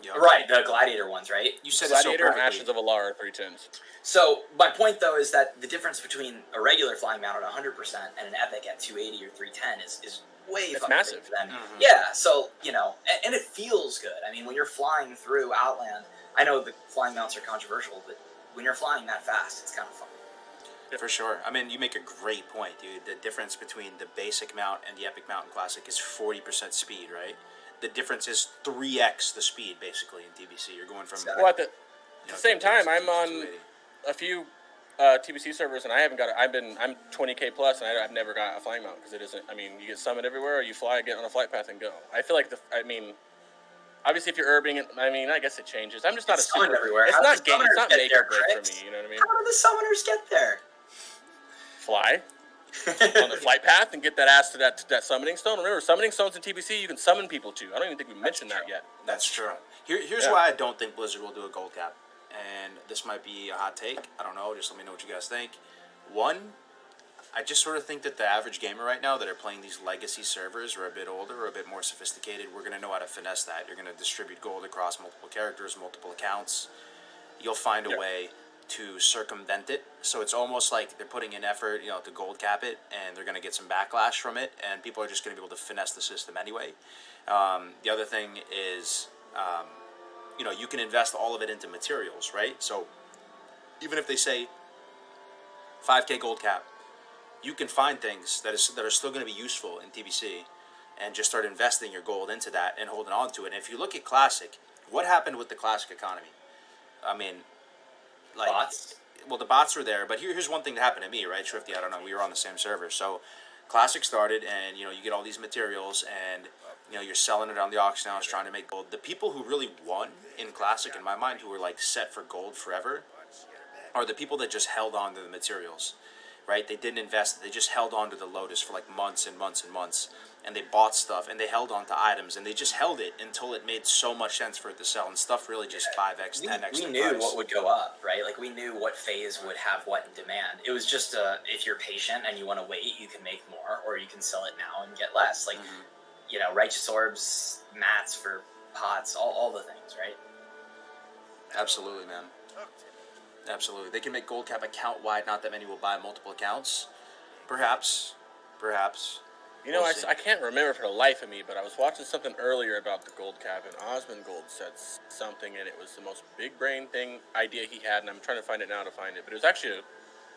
Yep. Right, the Gladiator ones, right? You said Gladiator it so and perfectly. Ashes of Alar are 310s. So my point, though, is that the difference between a regular flying mount at 100% and an epic at 280 or 310 is way fucking massive. bigger than, yeah, so, you know, and it feels good. I mean, when you're flying through Outland, I know the flying mounts are controversial, but when you're flying that fast, it's kind of fun. For sure. I mean, you make a great point, dude. The difference between the basic mount and the epic mount in Classic is 40% speed, right? The difference is 3x the speed, basically, in TBC. You're going from... Well, at the same time, I'm on a few TBC servers, and I haven't got. I'm 20K plus, and I've never got a flying mount because it isn't. I mean, you get summoned everywhere, or you fly, get on a flight path, and go. I feel like obviously, if you're urbing, I guess it changes. I'm just not a super. Everywhere. It's not game. It's not make or break Chris? for me. You know what I mean? How do the summoners get there? Fly on the flight path and get that ass to that summoning stone. Remember, summoning stones in TBC you can summon people to. I don't even think we mentioned that yet. That's true. Here's why I don't think Blizzard will do a gold cap. And this might be a hot take. I don't know. Just let me know what you guys think. One, I just sort of think that the average gamer right now that are playing these legacy servers are a bit older or a bit more sophisticated. We're going to know how to finesse that. You're going to distribute gold across multiple characters, multiple accounts. You'll find a way to circumvent it. So it's almost like they're putting in effort, to gold cap it, and they're going to get some backlash from it, and people are just going to be able to finesse the system anyway. The other thing is... you can invest all of it into materials, right? So even if they say 5K gold cap, you can find things that are still going to be useful in TBC and just start investing your gold into that and holding on to it. And if you look at Classic, what happened with the Classic economy? I mean, like... Bots? Well, the bots were there, but here's one thing that happened to me, right, Shrifty? I don't know, we were on the same server. So Classic started, and, you get all these materials, and... you're selling it on the auction house, trying to make gold. The people who really won in Classic, in my mind, who were like set for gold forever, are the people that just held on to the materials, right? They didn't invest. They just held on to the Lotus for like months and months and months, and they bought stuff, and they held on to items, and they just held it until it made so much sense for it to sell, and stuff really just 5x, 10x. We knew what would go up, right? Like, we knew what phase would have what in demand. It was just, if you're patient and you want to wait, you can make more, or you can sell it now and get less. Like, Righteous Orbs, mats for pots, all the things, right? Absolutely, man. Absolutely. They can make gold cap account wide. Not that many will buy multiple accounts. Perhaps. I can't remember for the life of me, but I was watching something earlier about the gold cap, and Osmond Gold said something, and it was the most big brain idea he had, and I'm trying to find it now to find it. But it was actually,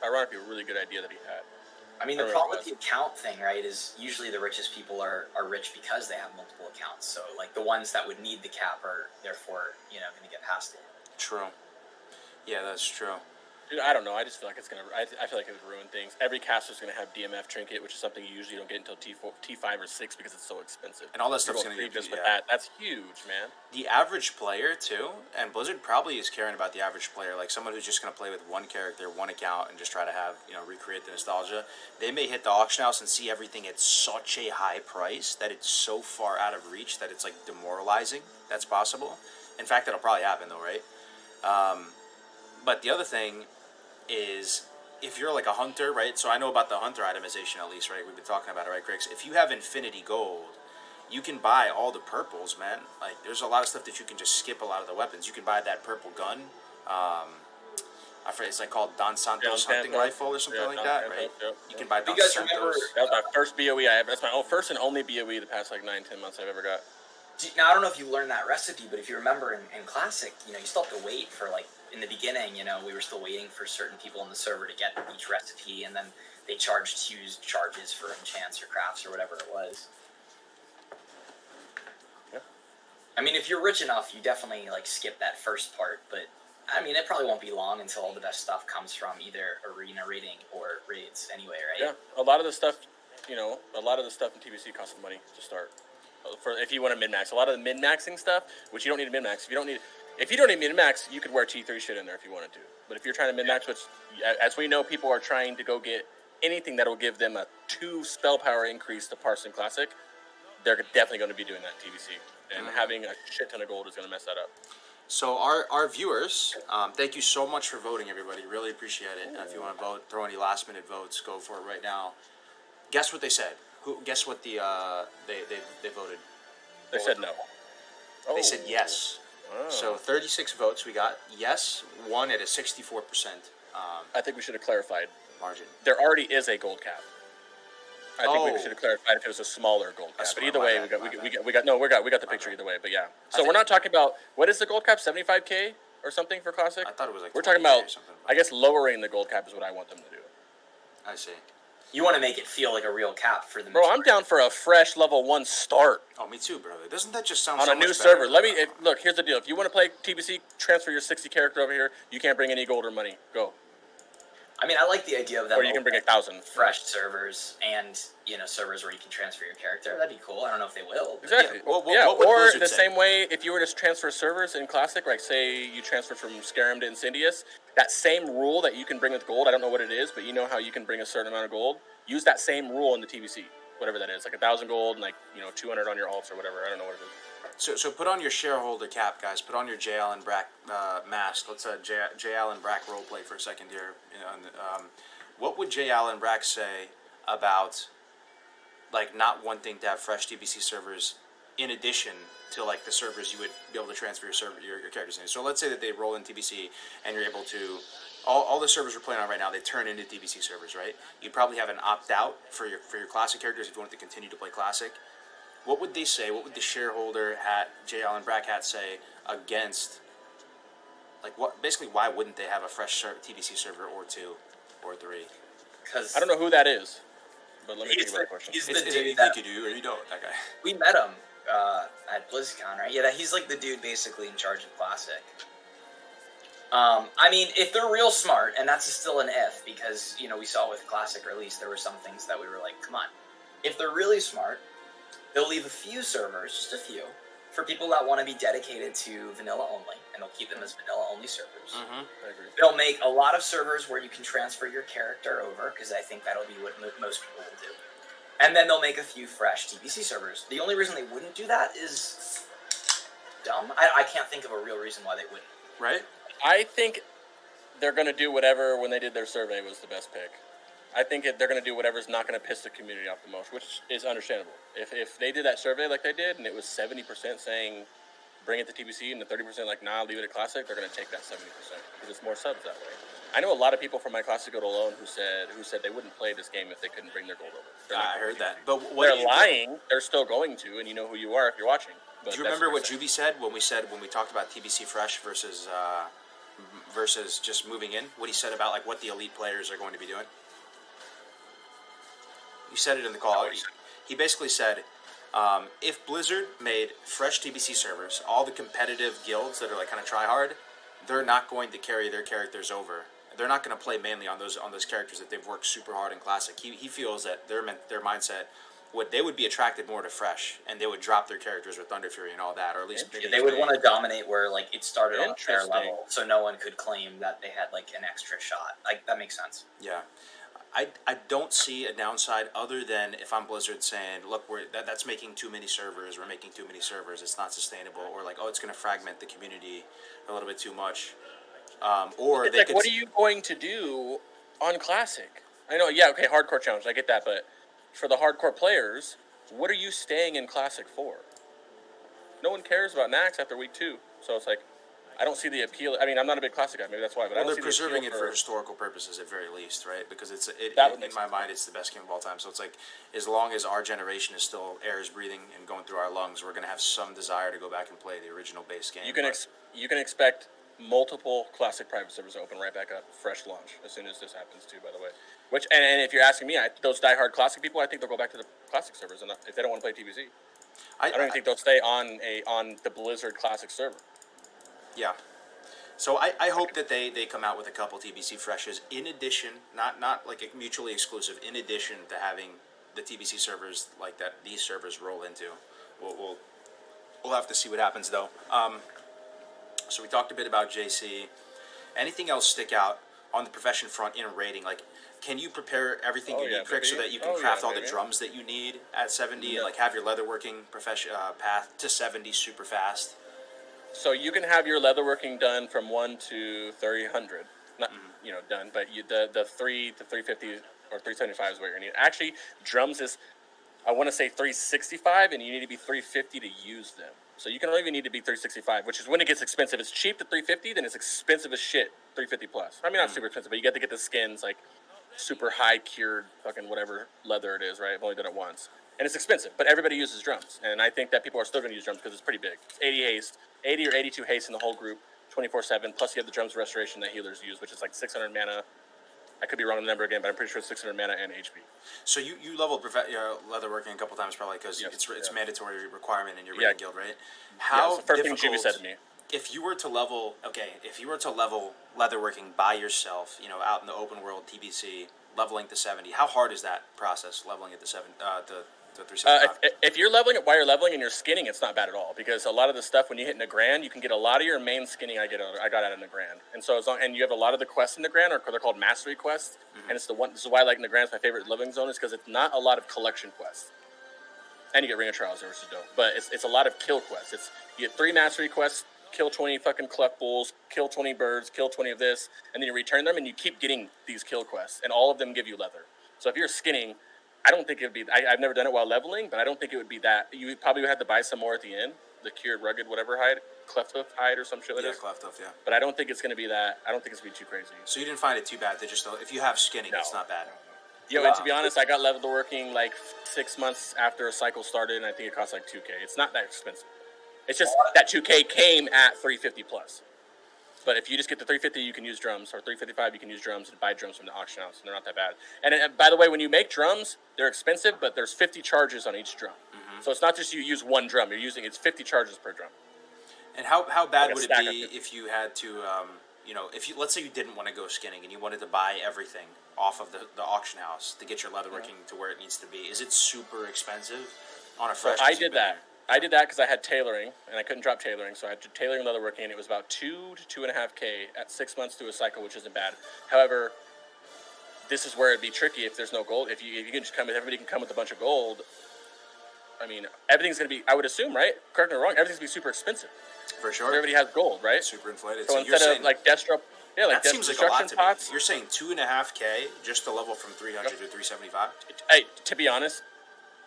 ironically, a really good idea that he had. I mean, the problem with the account thing, right, is usually the richest people are rich because they have multiple accounts. So, like, the ones that would need the cap are, therefore, going to get past it. True. Yeah, that's true. Dude, I don't know. I just feel like it's going to... I feel like it would ruin things. Every caster's going to have DMF Trinket, which is something you usually don't get until T5 or 6 because it's so expensive. And all that stuff's going to get... just with that. That's huge, man. The average player, too, and Blizzard probably is caring about the average player, like someone who's just going to play with one character, one account, and just try to have, recreate the nostalgia. They may hit the auction house and see everything at such a high price that it's so far out of reach that it's, like, demoralizing. That's possible. In fact, that'll probably happen, though, right? But the other thing is, if you're like a hunter, right? So I know about the hunter itemization at least, right? We've been talking about it, right, Griggs? If you have infinity gold, you can buy all the purples, man. Like, there's a lot of stuff that you can just skip a lot of the weapons. You can buy that purple gun. I forget, it's like called Don Santos hunting rifle or something like that, right? You can buy Don Santos. That was my first BOE I ever... That's my first and only BOE the past, 9-10 months I've ever got. Now, I don't know if you learned that recipe, but if you remember in Classic, you still have to wait for, like, in the beginning, we were still waiting for certain people in the server to get each recipe, and then they charged huge charges for enchants or crafts or whatever it was. Yeah. I mean, if you're rich enough, you definitely, like, skip that first part, but, I mean, it probably won't be long until all the best stuff comes from either arena raiding or raids anyway, right? Yeah, a lot of the stuff in TBC costs money to start. If you want to min-max. A lot of the min-maxing stuff, which you don't need to min-max. If you don't need min-max, you could wear T3 shit in there if you wanted to. But if you're trying to min-max, which, as we know, people are trying to go get anything that will give them a 2 spell power increase to Parson Classic, they're definitely going to be doing that in TBC. And having a shit ton of gold is going to mess that up. So our viewers, thank you so much for voting, everybody. Really appreciate it. If you want to vote, throw any last-minute votes, go for it right now. Guess what they said? Guess what they voted? They said no. They said yes. Oh. So 36 votes we got. Yes, won at a 64% I think we should have clarified. margin. There already is a gold cap. I think we Oh. should have clarified if it was a smaller gold cap. But Smart, either my way, bad, we got the picture bad. either way. But yeah, so think- we're not talking about what is the gold cap, 75K or something for classic. I thought it was like We're talking 20K or about. something. I guess lowering the gold cap is what I want them to do. I see. You want to make it feel like a real cap for the Bro, I'm down for a fresh level 1 start Oh, me too, brother. Doesn't that just sound on so a new much server. better? Look. Here's the deal. If you want to play TBC, transfer your 60 character over here. You can't bring any gold or money. Go. I mean, I like the idea of them. Or you can bring 1,000. fresh servers and servers where you can transfer your character. That'd be cool. I don't know if they will. But Exactly. what would or Blizzard the say? same way, if you were to transfer servers in Classic, like say you transfer from Skyrim to Insidious, that same rule that you can bring with gold, I don't know what it is, but you know how you can bring a certain amount of gold? Use that same rule in the TBC, whatever that is, like 1,000 gold and 200 on your alts or whatever. I don't know what it is. So put on your shareholder cap, guys. Put on your J. Allen Brack mask. Let's J. Allen Brack roleplay for a second here. What would J. Allen Brack say about not wanting to have fresh TBC servers in addition to the servers you would be able to transfer your characters in? So let's say that they roll in TBC and you're able to all the servers we're playing on right now, they turn into TBC servers, right? You'd probably have an opt out for your classic characters if you want to continue to play classic. What would they say? What would the shareholder hat, J. Allen Brack hat, say against? Basically, why wouldn't they have a fresh TBC server or 2 or 3? Because I don't know who that is, but let me think He's about the the- question. he's You the think dude that you do or you don't? That guy. we met him at BlizzCon, right? Yeah, he's like the dude basically in charge of Classic. I mean, if they're real smart, and that's still an if, because we saw with Classic release there were some things that we were like, come on. If they're really smart, they'll leave a few servers, just a few, for people that want to be dedicated to vanilla only, and they'll keep them as vanilla only servers. I agree. They'll make a lot of servers where you can transfer your character over, because I think that'll be what most people will do. And then they'll make a few fresh TBC servers. The only reason they wouldn't do that is dumb. I can't think of a real reason why they wouldn't. Right? I think they're going to do whatever, when they did their survey, was the best pick. I think they're going to do whatever's not going to piss the community off the most, which is understandable. If they did that survey like they did, and it was 70% saying bring it to TBC, and the 30% nah, leave it at Classic, they're going to take that 70% because it's more subs that way. I know a lot of people from my Classic Guild alone who said they wouldn't play this game if they couldn't bring their gold over. They're not I going heard to. that. But what They're lying. They're still going to, and you know who you are if you're watching. But Do you that's remember what they're saying. Juby said when we talked about TBC Fresh versus just moving in? What he said about what the elite players are going to be doing? You said it in the call. He basically said, if Blizzard made fresh TBC servers, all the competitive guilds that are kind of try hard, they're not going to carry their characters over. They're not going to play mainly on those characters that they've worked super hard in Classic. He feels that their mindset they would be attracted more to fresh, and they would drop their characters with Thunder Fury and all that, or at least They would want to dominate where it started on their Interesting. level, so no one could claim that they had an extra shot. That makes sense. Yeah. I don't see a downside other than if I'm Blizzard saying, look, that's making too many servers, we're making too many servers, it's not sustainable, or it's going to fragment the community a little bit too much. Or It's they could, what are you going to do on Classic? I know, yeah, okay, hardcore challenge, I get that, but for the hardcore players, what are you staying in Classic for? No one cares about Nax after week 2, so it's I don't see the appeal. I mean, I'm not a big Classic guy, maybe that's why, but I well, don't they're see the preserving appeal it for historical purposes at very least, right? Because That would in make my sense. mind, it's the best game of all time. So it's as long as our generation is still air is breathing and going through our lungs, we're going to have some desire to go back and play the original base game. You can But- you can expect multiple Classic private servers to open right back up, fresh launch, as soon as this happens too, by the way. Which and if you're asking me, those diehard Classic people, I think they'll go back to the Classic servers, and if they don't want to play TBC, I don't even think they'll stay on the Blizzard Classic server. Yeah. So I hope that they come out with a couple TBC freshes in addition, not mutually exclusive, in addition to having the TBC servers that these servers roll into. We'll have to see what happens though. So we talked a bit about JC. Anything else stick out on the profession front in a rating? Can you prepare everything you need, Crick, so that you can craft all the drums that you need at 70 and have your leatherworking path to 70 super fast? So you can have your leatherworking done from 1 to 300, not done, but the 3 to 350 or 375 is what you're gonna need. Actually, drums is, I want to say 365, and you need to be 350 to use them. So you can only need to be 365, which is when it gets expensive. It's cheap to 350, then it's expensive as shit 350 plus. I mean, not super expensive, but you get to get the skins like super high cured fucking whatever leather it is, right? I've only done it once. And it's expensive, but everybody uses drums. And I think that people are still going to use drums because it's pretty big. It's 80 haste, 80 or 82 haste in the whole group, 24/7. Plus you have the drums restoration that healers use, which is like 600 mana. I could be wrong on the number again, but I'm pretty sure it's 600 mana and HP. So you leveled leatherworking a couple times probably because it's mandatory requirement in your raiding guild, right? How first thing Jimmy said to me. If you were to level leatherworking by yourself, out in the open world TBC, leveling to 70, how hard is that process? Leveling it to 375. If you're leveling it while you're leveling and you're skinning, it's not bad at all because a lot of the stuff when you hit Nagrand, you can get a lot of your main skinning. I got out of Nagrand, and so and you have a lot of the quests in Nagrand, or they're called mastery quests, and it's the one. This is why I like Nagrand's my favorite leveling zone is because it's not a lot of collection quests, and you get Ring of Trials there, which is dope. But it's a lot of kill quests. You get 3 mastery quests, kill 20 fucking cleft bulls, kill 20 birds, kill 20 of this, and then you return them, and you keep getting these kill quests, and all of them give you leather. So if you're skinning, I don't think it would be. I've never done it while leveling, but I don't think it would be that. You probably would have to buy some more at the end, the cured rugged whatever hide, cleft hoof hide or some shit like that. Yeah, cleft hoof, yeah. But I don't think it's going to be that. I don't think it's going to be too crazy. So you didn't find it too bad. If you have skinning, it's not bad. Yo, and to be honest, I got leatherworking like 6 months after a cycle started, and I think it cost like 2K. It's not that expensive. It's just that 2K came at 350 plus. But if you just get the 350, you can use drums, or 355, you can use drums and buy drums from the auction house, and they're not that bad. And by the way, when you make drums, they're expensive, but there's 50 charges on each drum. So it's not just you use one drum; it's 50 charges per drum. And how bad would it be if you had to, let's say you didn't want to go skinning and you wanted to buy everything off of the auction house to get your leatherworking to where it needs to be? Is it super expensive on a fresh? So I did that. I did that because I had tailoring, and I couldn't drop tailoring, so I had to tailoring and leatherworking, and it was about 2 to 2.5K at 6 months through a cycle, which isn't bad. However, this is where it'd be tricky if there's no gold. If you can just everybody can come with a bunch of gold. I mean, everything's going to be, I would assume, right? Correct me if I'm wrong, everything's going to be super expensive. For sure. Everybody has gold, right? Super inflated. So instead of like Deathstroke, that seems like a lot to me. You're saying 2.5K just to level from 300 to 375? Hey, to be honest,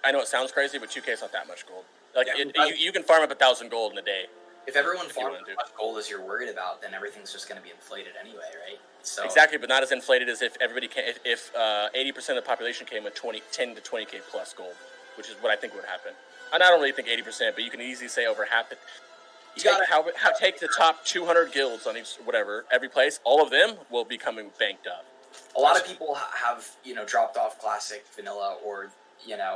I know it sounds crazy, but 2K is not that much gold. Like you can farm up 1,000 gold in a day. If everyone farms as much gold as you're worried about, then everything's just going to be inflated anyway, right? So exactly, but not as inflated as if everybody can. If 80% of the population came with 10 to 20K plus gold, which is what I think would happen. And I don't really think 80%, but you can easily say over half. Take the top 200 guilds on each every place. All of them will be coming banked up. A lot of people have dropped off classic vanilla or.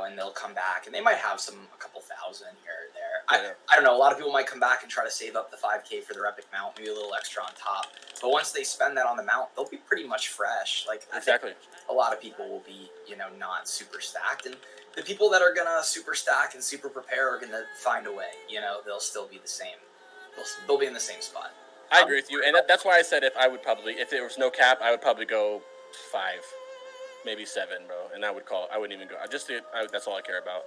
And they'll come back, and they might have a couple thousand here or there. I don't know. A lot of people might come back and try to save up the 5K for their epic mount, maybe a little extra on top. But once they spend that on the mount, they'll be pretty much fresh. Like exactly. I think a lot of people will be, not super stacked, and the people that are gonna super stack and super prepare are gonna find a way. They'll still be the same. They'll be in the same spot. I agree with you, and that's why I said if there was no cap, I would probably go 5. Maybe 7, bro, and I wouldn't even go. That's all I care about.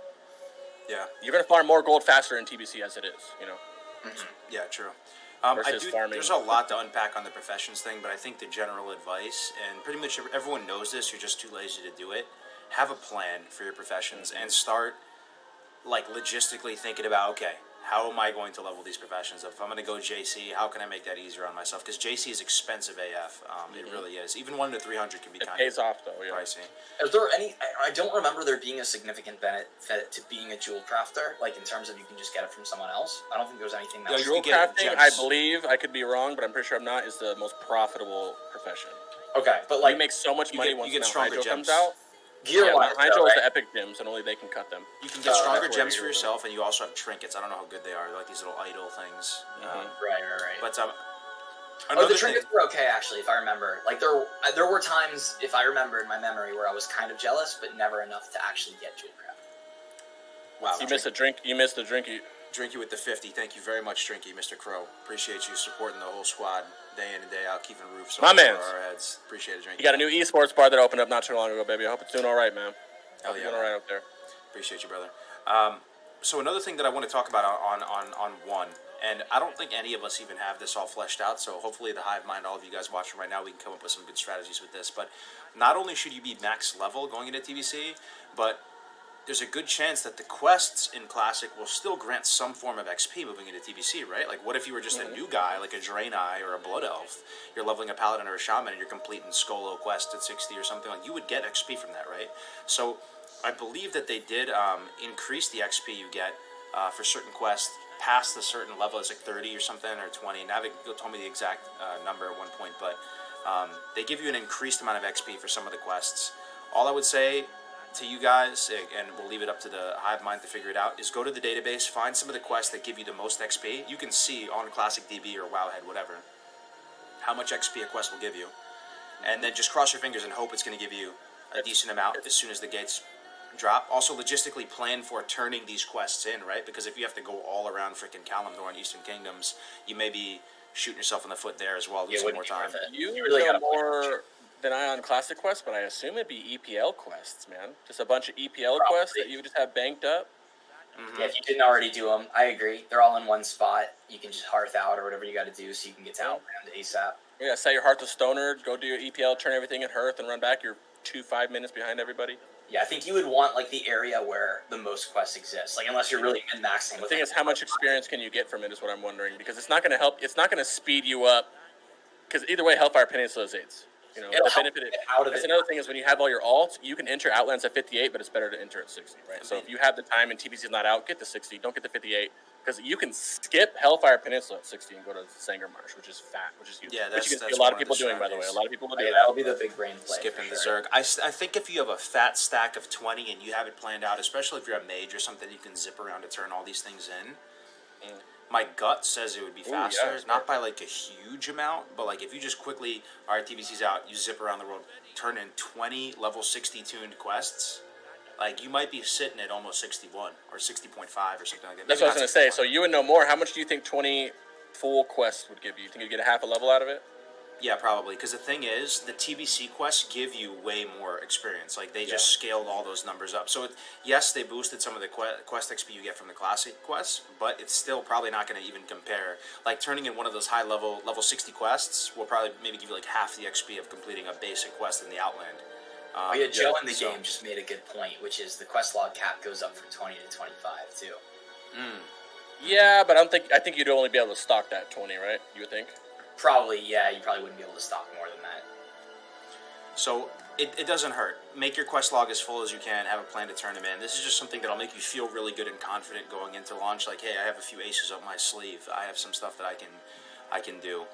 Yeah, you're gonna farm more gold faster in TBC as it is, Mm-hmm. Yeah, true. Farming. There's a lot to unpack on the professions thing, but I think the general advice, and pretty much everyone knows this, you're just too lazy to do it. Have a plan for your professions and start logistically thinking about, okay, how am I going to level these professions up? If I'm going to go JC, how can I make that easier on myself? Because JC is expensive AF. It really is. Even 1 to 300 can be kind of pays off though. Yeah. Pricey. Is there any? I don't remember there being a significant benefit to being a jewel crafter, in terms of you can just get it from someone else. I don't think there's anything. Jewel crafting, I believe, I could be wrong, but I'm pretty sure I'm not. Is the most profitable profession. Okay, but you make so much money once Mount Hydro comes out. Gear-wise, Hydro is the epic gems, and only they can cut them. You can get stronger gems for yourself, and you also have trinkets. I don't know how good they are. They're like these little idol things. Right. But the trinkets were okay, actually, if I remember. There were times, if I remember in my memory, where I was kind of jealous, but never enough to actually get jewel craft. Wow. You missed a drink. You missed a drinky. Drinky with the 50. Thank you very much, Drinky, Mr. Crow. Appreciate you supporting the whole squad day in and day out, keeping roofs over our heads. Appreciate it, Drinky. You got a new esports bar that opened up not too long ago, baby. I hope it's doing all right, man. Hell yeah. Doing all right up there. Appreciate you, brother. So another thing that I want to talk about on one, and I don't think any of us even have this all fleshed out, so hopefully the hive mind, all of you guys watching right now, we can come up with some good strategies with this. But not only should you be max level going into TBC, but there's a good chance that the quests in Classic will still grant some form of XP moving into TBC, right? Like, what if you were just a new guy, like a Draenei or a Blood Elf? You're leveling a Paladin or a Shaman, and you're completing Skolo quests at 60 or something. Like, you would get XP from that, right? So, I believe that they did increase the XP you get for certain quests past a certain level. It's like 30 or something, or 20. Navig told me the exact number at one point, but they give you an increased amount of XP for some of the quests. All I would say to you guys, and we'll leave it up to the hive mind to figure it out, is go to the database, find some of the quests that give you the most XP. You can see on Classic DB or Wowhead, whatever, how much XP a quest will give you, and then just cross your fingers and hope it's going to give you a decent amount as soon as the gates drop. Also, logistically plan for turning these quests in, right? Because if you have to go all around freaking Kalimdor and Eastern Kingdoms, you may be shooting yourself in the foot there as well, losing more time. You really know more than I on Classic quests, but I assume it'd be EPL quests, man. Just a bunch of EPL quests that you would just have banked up. Yeah, if you didn't already do them, I agree. They're all in one spot. You can just hearth out or whatever you got to do so you can get to Outland ASAP. Yeah, set your Hearth of Stoner, go do your EPL, turn everything in Hearth, and run back. You're 5 minutes behind everybody. Yeah, I think you would want like the area where the most quests exist. Like, unless you're really min-maxing. The thing is, how much experience can you get from it is what I'm wondering. Because it's not going to help. It's not going to speed you up. Because either way, Hellfire Peninsula is 8s. You know, the benefit that's another thing is when you have all your alts, you can enter Outlands at 58, but it's better to enter at 60, right? So if you have the time and TBC is not out, get the 60. Don't get the 58. Because you can skip Hellfire Peninsula at 60 and go to Sanger Marsh, which is huge. Yeah, which you can see a lot of people doing, by the way. A lot of people will do that. That'll be the big brain play. Skipping the Zerg. I think if you have a fat stack of 20 and you have it planned out, especially if you're a mage or something, you can zip around to turn all these things in. My gut says it would be faster, not by like a huge amount, but like if you just quickly, all right, TBC's out, you zip around the world, turn in 20 level 60 tuned quests, like you might be sitting at almost 61 or 60.5 or something like that. That's what I was going to say. So you would know more. How much do you think 20 full quests would give you? You think you'd get a half a level out of it? Yeah, probably. Because the thing is, the TBC quests give you way more experience. Like, they just scaled all those numbers up. So, yes, they boosted some of the quest XP you get from the classic quests, but it's still probably not going to even compare. Like, turning in one of those high-level, level 60 quests will probably maybe give you, like, half the XP of completing a basic quest in the Outland. Joe in the game just made a good point, which is the quest log cap goes up from 20 to 25, too. Yeah, but I think you'd only be able to stock that 20, right? You would think? Probably, yeah. You probably wouldn't be able to stock more than that. So it doesn't hurt. Make your quest log as full as you can. Have a plan to turn them in. This is just something that'll make you feel really good and confident going into launch. Like, hey, I have a few aces up my sleeve. I have some stuff that I can do.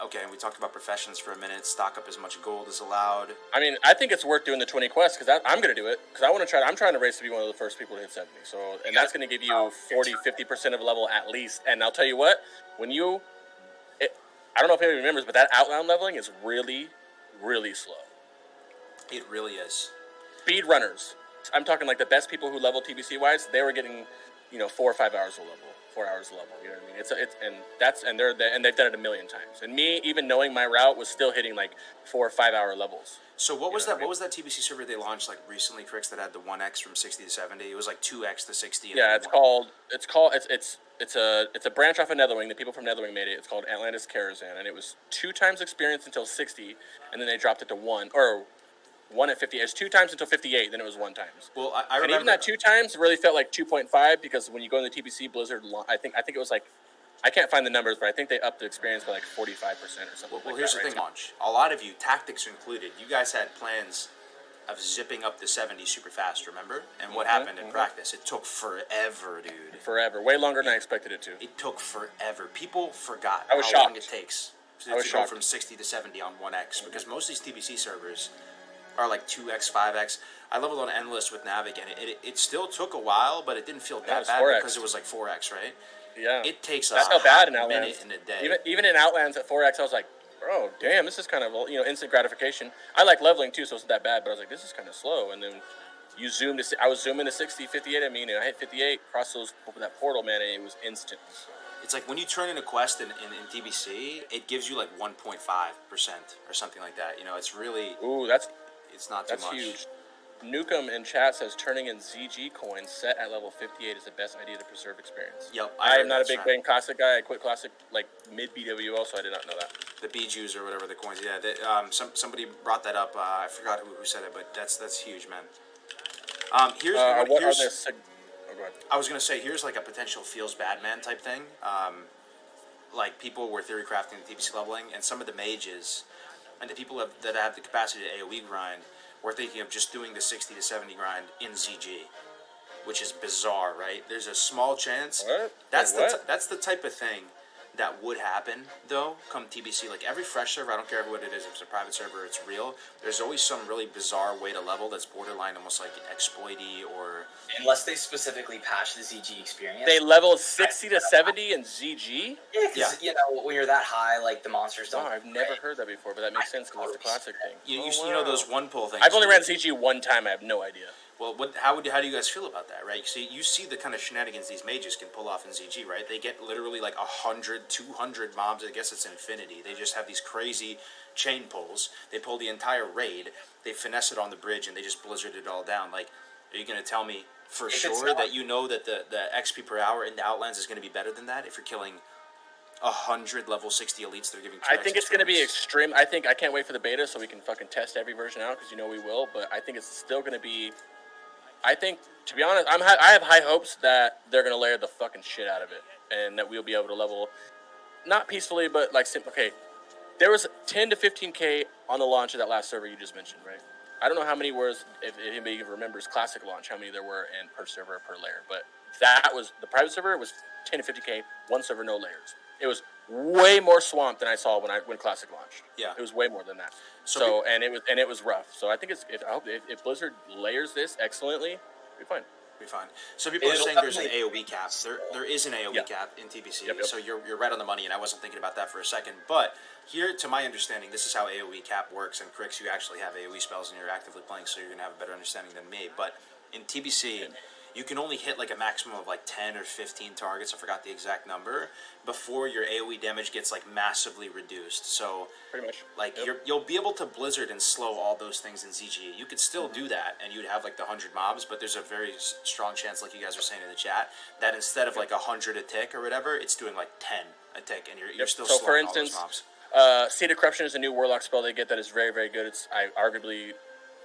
Okay, we talked about professions for a minute. Stock up as much gold as allowed. I mean, I think it's worth doing the 20 quests because I'm going to do it because I want to try. I'm trying to race to be one of the first people to hit 70. So, and that's going to give you 40, 50% of a level at least. And I'll tell you what, I don't know if anybody remembers, but that Outland leveling is really, really slow. It really is. Speed runners. I'm talking like the best people who level TBC wise. They were getting, 4 or 5 hours a level, 4 hours a level. You know what I mean? And they've done it a million times. And me, even knowing my route, was still hitting like 4 or 5 hour levels. So what was that? What was that TBC server they launched like recently, Crix, that had the 1x from 60 to 70? It was like 2x to 60. Yeah, it's a branch off of Netherwing. The people from Netherwing made it. It's called Atlantis Karazhan, and it was 2 times experience until 60, and then they dropped it to 1 at 58. It was 2 times until 58, then it was 1 times. Well, I remember. And even that 2 times really felt like 2.5 because when you go in the TBC Blizzard, I think it was like, I can't find the numbers, but I think they upped the experience by like 45% or something. Well, here's the thing, launch. A lot of you, tactics included, you guys had plans of zipping up to 70 super fast, remember? And what happened in practice? It took forever, dude. Forever. Way longer than I expected it to. It took forever. People forgot how long it takes to go from 60 to 70 on 1x because most of these TBC servers are like 2x, 5x. I leveled on Endless with Navig, and it still took a while, but it didn't feel that bad 4X. because it was like 4x, right? Yeah. It takes That's how bad in a Outlands. minute in a day. Even in Outlands at 4x, I was like, bro, damn, this is kind of, instant gratification. I like leveling too, so it's not that bad, but I was like, this is kind of slow. And then I was zooming to 60, 58, and I hit 58, crossed that portal, man, and it was instant. It's like when you turn in a quest in TBC, it gives you like 1.5% or something like that. It's really... Ooh, it's not too much. That's huge. Nukem in chat says turning in ZG coins set at level 58 is the best idea to preserve experience. Yep. I am not a big Bang Classic guy. I quit Classic like mid BWO, so I did not know that. The BJus or whatever the coins. Yeah. Somebody brought that up. I forgot who said it, but that's huge, man. Here's What are here's the? Oh, go ahead. I was gonna say here's like a potential feels bad man type thing. Like people were theory crafting the TBC leveling, and some of the mages and the people that have the capacity to AOE grind were thinking of just doing the 60 to 70 grind in ZG, which is bizarre, right? There's a small chance. What? That's Wait, what? that's the type of thing that would happen though. Come TBC, like every fresh server, I don't care what it is, if it's a private server, or it's real. There's always some really bizarre way to level that's borderline almost like exploity or. Unless they specifically patch the ZG experience. They leveled 60 to 70 in ZG? Yeah, because, you know, when you're that high, like, the monsters don't... Oh, I've never heard that before, but that makes sense because it's the classic thing. You know those one pull things. I've only ran ZG one time. I have no idea. Well, how do you guys feel about that, right? You see the kind of shenanigans these mages can pull off in ZG, right? They get literally like 100, 200 mobs. I guess it's infinity. They just have these crazy chain pulls. They pull the entire raid. They finesse it on the bridge, and they just blizzard it all down. Like, are you going to tell me for sure that you know that the XP per hour in the Outlands is going to be better than that if you're killing 100 level 60 elites that are giving 2x I think it's going to be experience? extreme. I can't wait for the beta so we can fucking test every version out because you know we will. But I think it's still going to be. I think, to be honest, I have high hopes that they're going to layer the fucking shit out of it and that we'll be able to level, not peacefully, but like okay. There was 10 to 15K on the launch of that last server you just mentioned, right? I don't know how many were, if anybody even remembers classic launch, how many there were in per server per layer, but that was the private server. It was 10 to 50K, one server, no layers. It was way more swamp than I saw when classic launched. Yeah, it was way more than that. So and it was rough. So I think I hope if Blizzard layers this excellently, it'll be fine. Be fine. So people are saying there's an AOE cap. There is an AOE cap in TBC. Yep. So you're right on the money, and I wasn't thinking about that for a second. But here, to my understanding, this is how AOE cap works. And Crix, you actually have AOE spells, and you're actively playing, so you're gonna have a better understanding than me. But in TBC, you can only hit like a maximum of like 10 or 15 targets. I forgot the exact number before your AOE damage gets like massively reduced. So pretty much, like you'll be able to blizzard and slow all those things in ZG. You could still do that, and you'd have like the 100 mobs. But there's a very strong chance, like you guys were saying in the chat, that instead of like 100 a tick or whatever, it's doing like 10 a tick, and you're still so slowing for instance, all those mobs. Seed of Corruption is a new Warlock spell they get that is very, very good. It's arguably,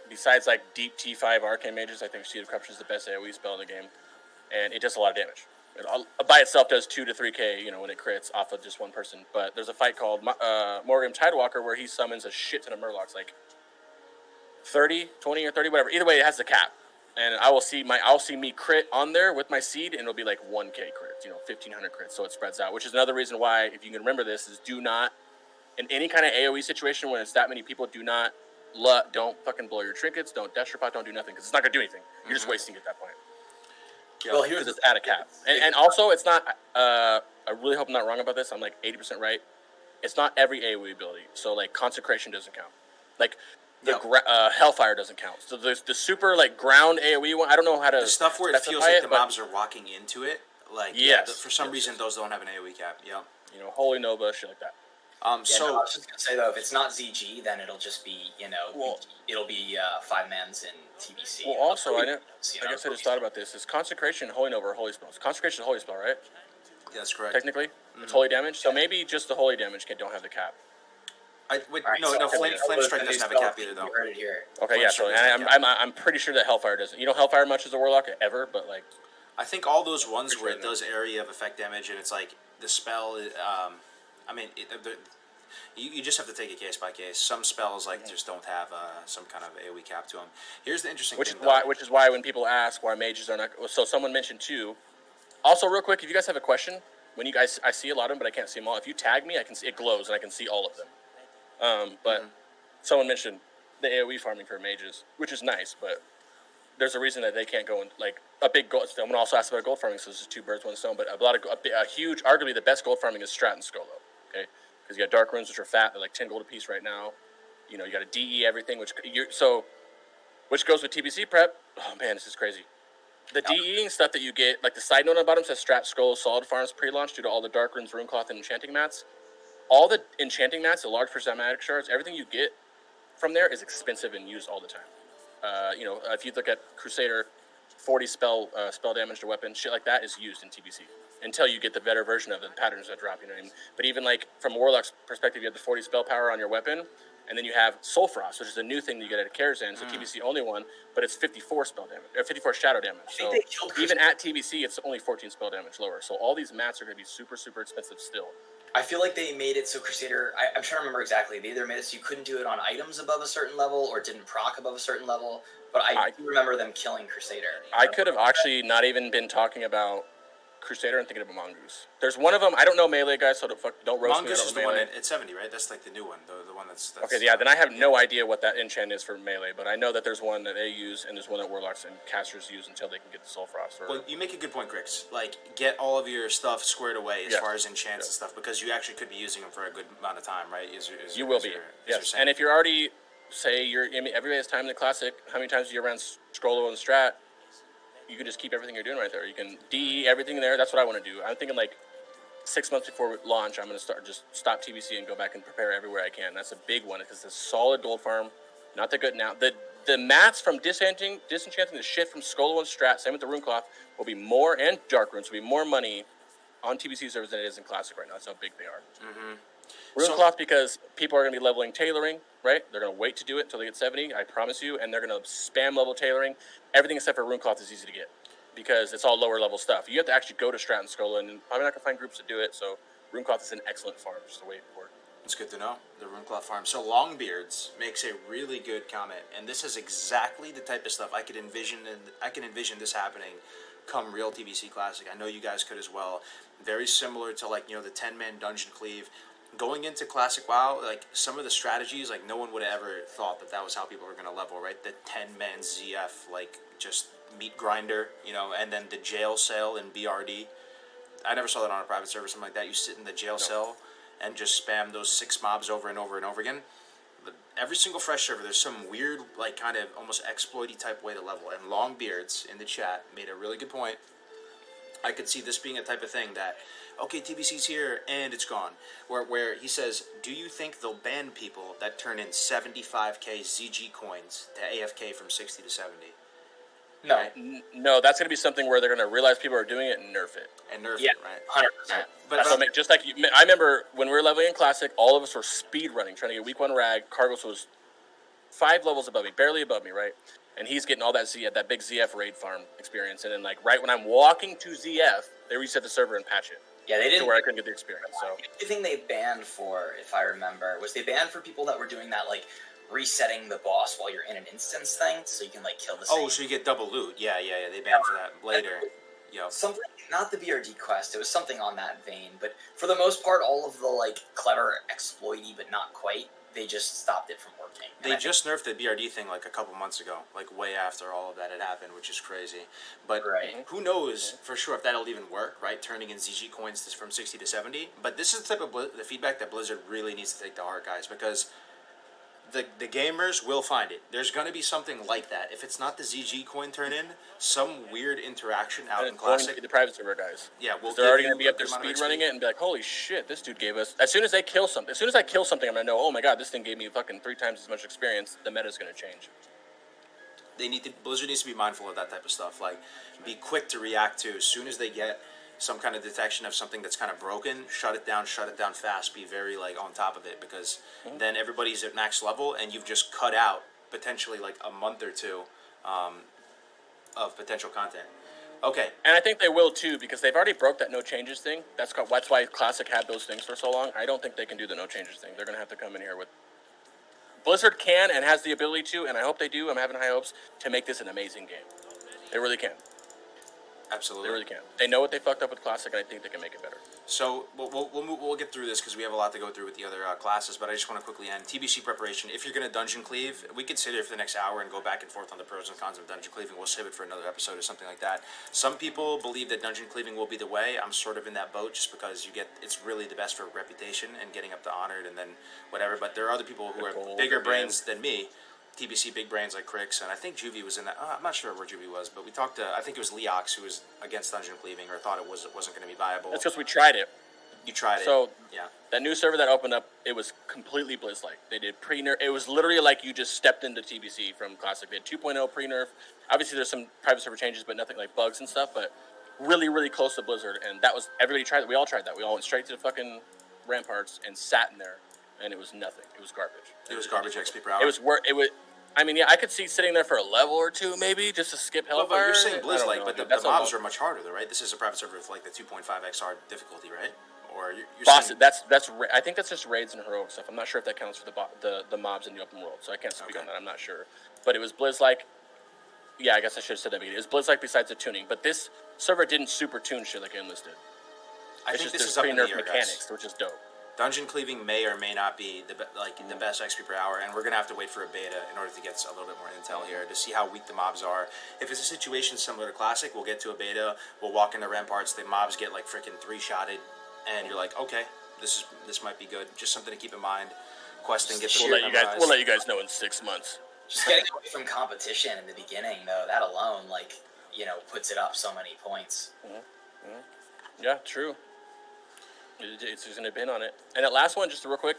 besides like deep T5 arcane mages, I think Seed of Corruption is the best AoE spell in the game, and it does a lot of damage. It by itself does 2 to 3K, when it crits off of just one person. But there's a fight called Morgrim Tidewalker where he summons a shit ton of Murlocs, like 30, 20, or 30, whatever. Either way, it has the cap. And I'll see me crit on there with my seed, and it'll be like 1K crits, 1,500 crits, so it spreads out. Which is another reason why, if you can remember this, is do not, in any kind of AoE situation when it's that many people, don't fucking blow your trinkets, don't dash your pot, don't do nothing, because it's not going to do anything. You're just wasting it at that point. Well, here's it's at a cap. And also, it's not, I really hope I'm not wrong about this, I'm like 80% right. It's not every AoE ability. So, like, Consecration doesn't count. Like, Hellfire doesn't count. So the super, like, ground AoE one, I don't know how to the stuff where it feels like the mobs are walking into it, like, for some reason, those don't have an AoE cap, Holy Nova, shit like that. I was just gonna say though, if it's not ZG, then it'll just be it'll be 5-mans in TBC. Well, also I guess I just thought about this: is Consecration and Holy Nova are holy spells? Consecration is a holy spell, right? Yeah, that's correct. Technically, it's holy damage. So maybe just the holy damage don't have the cap. Flame Strike doesn't have a cap either, though. You heard it here. Okay, yeah. So I'm pretty sure that Hellfire doesn't. Hellfire much as a Warlock ever, but like. I think all those ones where it does area of effect damage and it's like the spell. You just have to take it case by case. Some spells just don't have some kind of AoE cap to them. Here's the interesting thing, which is why when people ask why mages are not, so someone mentioned too. Also, real quick, if you guys have a question, when you guys, I see a lot of them, but I can't see them all. If you tag me, I can see it glows and I can see all of them. But someone mentioned the AoE farming for mages, which is nice, but there's a reason that they can't go in like a big gold. I'm gonna also ask about gold farming, so this is 2 birds, 1 stone. But a huge, arguably the best gold farming is Strat and Skolo. Okay, because you got dark runes which are fat, they're like 10 gold a piece right now. You got to DE everything, which goes with TBC prep. Oh man, this is crazy. The DEing stuff that you get, like the side note on the bottom says Strat, Skolo, Solid Farms pre-launch due to all the dark runes, rune cloth, and enchanting mats. All the enchanting mats, the large percent magic shards, everything you get from there is expensive and used all the time. If you look at Crusader, 40 spell damage to weapon, shit like that is used in TBC. until you get the better version of the patterns that drop. You know what I mean? But even like from Warlock's perspective, you have the 40 spell power on your weapon, and then you have Soul Frost, which is a new thing that you get at Karazhan. It's a TBC only one, but it's 54 spell damage, or 54 shadow damage. So even at TBC, it's only 14 spell damage lower. So all these mats are going to be super, super expensive still. I feel like they made it so Crusader, I'm trying to remember exactly, they either made it so you couldn't do it on items above a certain level or didn't proc above a certain level, but I do remember them killing Crusader. I could have actually not even been talking about Crusader and thinking about Mongoose. There's one of them, I don't know Melee guys, so don't roast Mongoose me. is the one at 70, right? That's like the new one, the one that's okay, yeah, then I have no idea what that enchant is for Melee, but I know that there's one that they use, and there's one that Warlocks and Casters use until they can get the Soul Frost. Well, you make a good point, Grix. Like, get all of your stuff squared away as far as enchants and stuff, because you actually could be using them for a good amount of time, right? You will be, yes. And if you're already, say, everybody has time in the Classic, how many times do you run Scrollo and Strat? You can just keep everything you're doing right there. You can DE everything there. That's what I want to do. I'm thinking like 6 months before launch, I'm going to stop TBC and go back and prepare everywhere I can. That's a big one because it's a solid gold farm. Not that good now. The mats from disenchanting the shit from Scrollo and Strat, same with the Runecloth, will be more, and Dark Runes will be more money on TBC servers than it is in Classic right now. That's how big they are. Runecloth, because people are going to be leveling tailoring, right? They're going to wait to do it until they get 70, I promise you, and they're going to spam level tailoring. Everything except for Runecloth is easy to get because it's all lower level stuff. You have to actually go to Strat and Scrollo, and probably not going to find groups to do it, so Runecloth is an excellent farm, just to wait for it. It's good to know, the Runecloth farm. So Longbeards makes a really good comment, and this is exactly the type of stuff I could envision, and I can envision this happening come real TBC Classic. I know you guys could as well. Very similar to, like, the 10-man dungeon cleave. Going into Classic WoW, like, some of the strategies, like, no one would have ever thought that was how people were going to level, right? The 10-man ZF, like, just meat grinder, and then the jail cell in BRD. I never saw that on a private server, something like that. You sit in the jail cell and just spam those 6 mobs over and over and over again. But every single fresh server, there's some weird, like, kind of almost exploity type way to level. And Longbeards in the chat made a really good point. I could see this being a type of thing that, okay, TBC's here and it's gone. Where he says, do you think they'll ban people that turn in 75k ZG coins to AFK from 60 to 70? No, right? No, that's going to be something where they're going to realize people are doing it and nerf it. And nerf it, right? 100%. But just like I remember when we were leveling in Classic, all of us were speed running, trying to get week 1 rag. Cargos was 5 levels above me, barely above me, right? And he's getting all that big ZF raid farm experience. And then, like, right when I'm walking to ZF, they reset the server and patch it. Yeah, they didn't. To where I couldn't get the experience. So the thing they banned for, if I remember, was they banned for people that were doing that, like, resetting the boss while you're in an instance thing, so you can, like, kill the same. Oh, so you get double loot. Yeah. They banned for that later. Yep. Something, not the BRD quest, it was something on that vein, but for the most part, all of the, like, clever exploity, but not quite, they just stopped it from working. They just nerfed the BRD thing, like, a couple months ago, like, way after all of that had happened, which is crazy. But who knows for sure if that'll even work, right? Turning in ZG coins from 60 to 70. But this is the type of the feedback that Blizzard really needs to take to heart, guys, because the gamers will find it. There's going to be something like that. If it's not the ZG coin turn in, some weird interaction out in Classic. The private server guys. Yeah, they're already going to be up there speed running it and be like, holy shit, this dude gave us. As soon as I kill something, I'm going to know, oh my god, this thing gave me fucking 3 times as much experience. The meta's going to change. Blizzard needs to be mindful of that type of stuff. Like, be quick to react to as soon as they get some kind of detection of something that's kind of broken, shut it down fast, be very, like, on top of it, because then everybody's at max level and you've just cut out potentially, like, a month or two of potential content. Okay. And I think they will too, because they've already broke that no changes thing. That's why Classic had those things for so long. I don't think they can do the no changes thing. They're going to have to come in here with... Blizzard can and has the ability to, and I hope they do, I'm having high hopes, to make this an amazing game. They really can. Absolutely. They really can. They know what they fucked up with Classic, and I think they can make it better. So we'll get through this because we have a lot to go through with the other classes, but I just want to quickly end. TBC preparation, if you're going to dungeon cleave, we could sit here for the next hour and go back and forth on the pros and cons of dungeon cleaving. We'll save it for another episode or something like that. Some people believe that dungeon cleaving will be the way. I'm sort of in that boat just because it's really the best for reputation and getting up to honored and then whatever, but there are other people who are bigger brains than me. TBC big brains like Crix, and I think Juvie was in that. I'm not sure where Juvie was, but we talked to, I think it was Leox who was against dungeon cleaving or thought it wasn't going to be viable. That's because we tried it. You tried it. So, yeah. That new server that opened up, it was completely Blizz-like. They did pre-nerf. It was literally like you just stepped into TBC from Classic. They had 2.0 pre-nerf. Obviously, there's some private server changes, but nothing like bugs and stuff. But really, really close to Blizzard, and that was everybody tried. We all tried that. We all went straight to the fucking ramparts and sat in there, and it was nothing. It was garbage. It was garbage XP per hour. It was It was. I mean, yeah, I could see sitting there for a level or two, maybe, just to skip Hellfire. But you're saying Blizz-like, but the mobs are are much harder, though, right? This is a private server with like the 2.5 XR difficulty, right? Or you're Boston. saying... I think that's just raids and heroic stuff. I'm not sure if that counts for the mobs in the open world, so I can't speak on that. I'm not sure. But it was Blizz-like. Yeah, I guess I should have said that. It was Blizz-like besides the tuning, but this server didn't super tune shit like Endless did. I think this is up in the air, mechanics, guys. which is dope. Dungeon cleaving may or may not be the best XP per hour, and we're gonna have to wait for a beta in order to get a little bit more intel here to see how weak the mobs are. If it's a situation similar to Classic, we'll get to a beta. We'll walk into ramparts. The mobs get like freaking 3-shotted, and you're like, okay, this might be good. Just something to keep in mind. Questing, get the we'll let you guys know in 6 months. Just getting away from competition in the beginning, though, that alone, puts it up so many points. Yeah, true. It's just going to depend on it. And that last one, just real quick,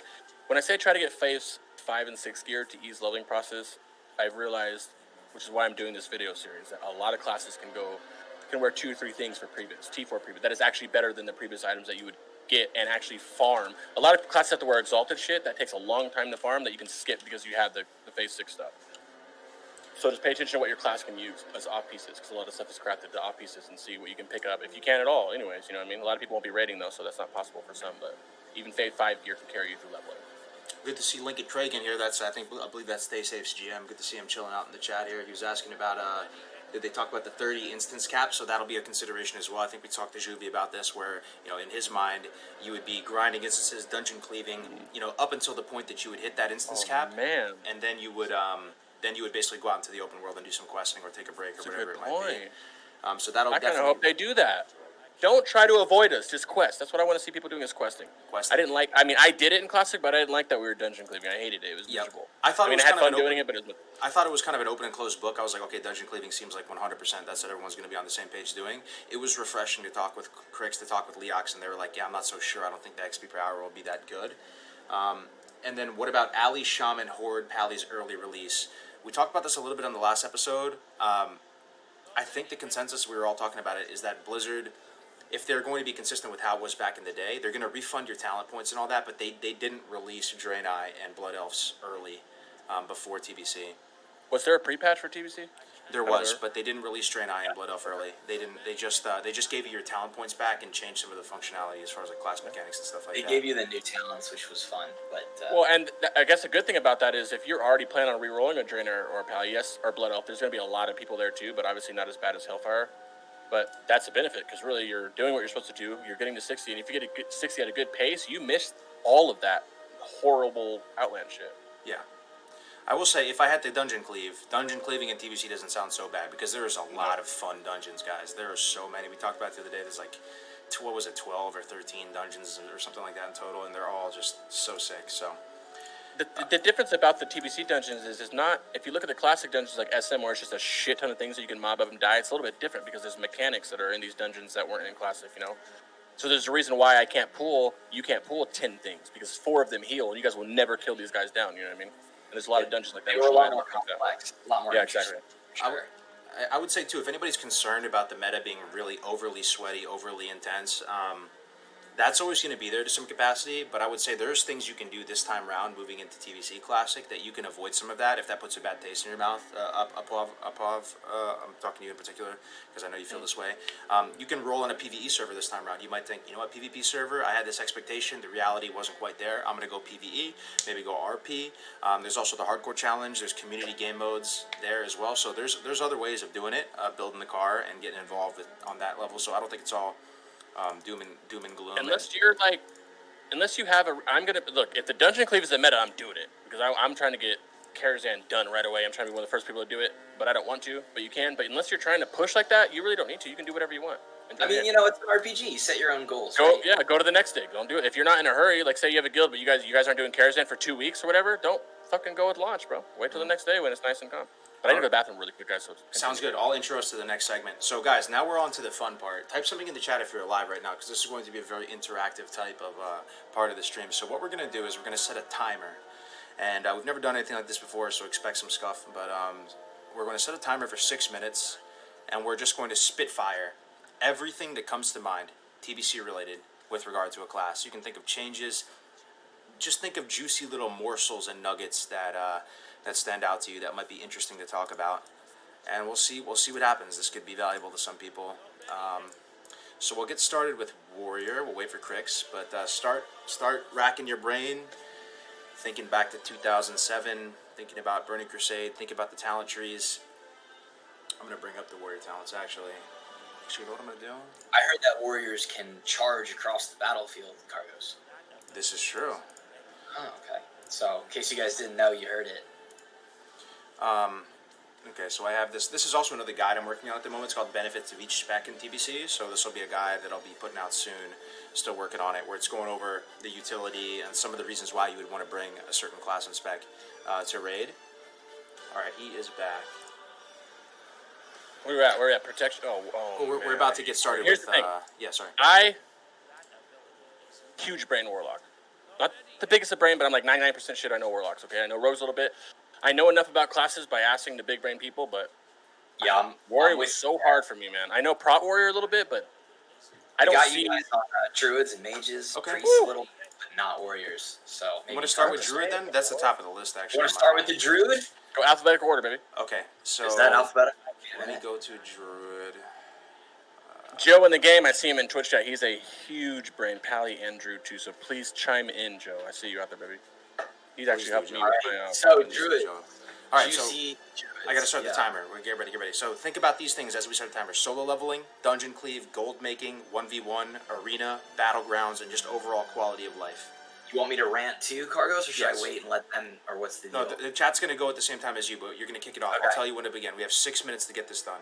when I say try to get Faith's 5 and 6 gear to ease leveling process, I've realized, which is why I'm doing this video series, that a lot of classes can wear 2 or 3 things for previous, T4 previous. That is actually better than the previous items that you would get and actually farm. A lot of classes have to wear exalted shit that takes a long time to farm that you can skip because you have the Faith 6 stuff. So just pay attention to what your class can use as off pieces, because a lot of stuff is crafted to off pieces, and see what you can pick up if you can at all. Anyways, you know what I mean. A lot of people won't be raiding though, so that's not possible for some. But even Faith 5 gear can carry you through leveling. Good to see Lincoln Craig in here. I believe that's Stay Safe's GM. Good to see him chilling out in the chat here. He was asking about did they talk about the 30 instance cap? So that'll be a consideration as well. I think we talked to Juvie about this, where in his mind you would be grinding instances, dungeon cleaving, up until the point that you would hit that instance cap, man, and then you would basically go out into the open world and do some questing or take a break or whatever it might be. So that'll I kind of hope they do that. Don't try to avoid us. Just quest. That's what I want to see people doing is questing. I did it in Classic, but I didn't like that we were dungeon cleaving. I hated it. It was miserable. I had fun doing it, but I thought it was kind of an open and closed book. I was like, okay, dungeon cleaving seems like 100%. That's what everyone's going to be on the same page doing. It was refreshing to talk with Crix, to talk with Leox, and they were like, yeah, I'm not so sure. I don't think the XP per hour will be that good. And then what about Ali, Shaman, Horde, Pally's early release? We talked about this a little bit on the last episode. I think the consensus, we were all talking about it, is that Blizzard, if they're going to be consistent with how it was back in the day, they're going to refund your talent points and all that, but they didn't release Draenei and Blood Elves early before TBC. Was there a pre-patch for TBC? There was, but they didn't release Draenei and Blood Elf early. They didn't. They just gave you your talent points back and changed some of the functionality as far as like class mechanics and stuff like that. They gave you the new talents, which was fun. But well, and I guess the good thing about that is if you're already planning on re-rolling a Draenei or a Pal, or Blood Elf, there's going to be a lot of people there too, but obviously not as bad as Hellfire. But that's a benefit, because really you're doing what you're supposed to do. You're getting to 60, and if you get 60 at a good pace, you missed all of that horrible Outland shit. Yeah. I will say, if I had to dungeon cleaving in TBC doesn't sound so bad, because there is a lot of fun dungeons, guys. There are so many. We talked about it the other day. There's like, 12 or 13 dungeons or something like that in total, and they're all just so sick. So the difference about the TBC dungeons is not, if you look at the classic dungeons like SM, where it's just a shit ton of things that you can mob up and die, it's a little bit different because there's mechanics that are in these dungeons that weren't in classic, So there's a reason why you can't pull 10 things, because 4 of them heal, and you guys will never kill these guys down, you know what I mean? And there's a lot of dungeons like that. They were a lot more complex, a lot more interesting. Sure. I would say, too, if anybody's concerned about the meta being really overly sweaty, overly intense, that's always going to be there to some capacity, but I would say there's things you can do this time around moving into TBC Classic that you can avoid some of that if that puts a bad taste in your mouth. I'm talking to you in particular because I know you feel this way. You can roll on a PvE server this time around. You might think, PvP server, I had this expectation, the reality wasn't quite there. I'm going to go PvE, maybe go RP. There's also the hardcore challenge. There's community game modes there as well. So there's other ways of doing it, building the car and getting involved on that level. So I don't think it's all doom and gloom. Unless you have if the dungeon cleave is the meta, I'm doing it, because I'm trying to get Karazhan done right away. I'm trying to be one of the first people to do it, but I don't want to. But you can. But unless you're trying to push like that, you really don't need to. You can do whatever you want. It's an RPG. You set your own goals. Go to the next dig. Don't do it if you're not in a hurry. Like, say you have a guild, but you guys aren't doing Karazhan for 2 weeks or whatever. Don't fucking go with launch, bro. Wait till the next day when it's nice and calm. But I need to go to the bathroom really quick, guys. So sounds good. I'll intro us to the next segment. So, guys, now we're on to the fun part. Type something in the chat if you're alive right now, because this is going to be a very interactive type of part of the stream. So what we're going to do is we're going to set a timer. And we've never done anything like this before, so expect some scuff. But we're going to set a timer for 6 minutes, and we're just going to spit fire everything that comes to mind, TBC related, with regard to a class. You can think of changes. Just think of juicy little morsels and nuggets that stand out to you that might be interesting to talk about. And we'll see what happens. This could be valuable to some people. So we'll get started with Warrior. We'll wait for Crix, but start racking your brain, thinking back to 2007, thinking about Burning Crusade, thinking about the talent trees. I'm gonna bring up the Warrior talents actually. You know what I'm gonna do? I heard that warriors can charge across the battlefield, Cargos. This is true. Oh, okay. So, in case you guys didn't know, you heard it. Okay, so I have this. This is also another guide I'm working on at the moment. It's called Benefits of Each Spec in TBC. So this will be a guide that I'll be putting out soon. Still working on it, where it's going over the utility and some of the reasons why you would want to bring a certain class and spec to raid. All right, he is back. Where we're at protection. We're about to get started. Here's with. the thing. Yeah, sorry. Huge brain warlock. Not the biggest of brain, but I'm like 99% shit. I know warlocks. Okay, I know rogues a little bit. I know enough about classes by asking the big brain people, but Yeah, warrior was so hard for me, man. I know prot warrior a little bit, but I don't got see. you guys on druids and mages, Okay. priests a little bit, but not warriors. So maybe You want to start with Cargos. Druid then? That's the top of the list, actually. You want to start with the druid? Go alphabetical order, baby. Okay, so Is that alphabetical? let me go to Druid. Joe in the game, I see him in Twitch chat. He's a huge brain, Pally and Drew too. So please chime in, Joe. I see you out there, baby. He's actually helping me with my. So druid. All right, so Juicy druids. I gotta start Yeah. the timer. We're get ready. So think about these things as we start the timer: solo leveling, dungeon cleave, gold making, 1v1, arena, battlegrounds, and just overall quality of life. You want me to rant too, Cargos, or should Yes. I wait and let them, or what's the deal? No, the chat's gonna go at the same time as you, but you're gonna kick it off. Okay. I'll tell you when to begin. We have 6 minutes to get this done.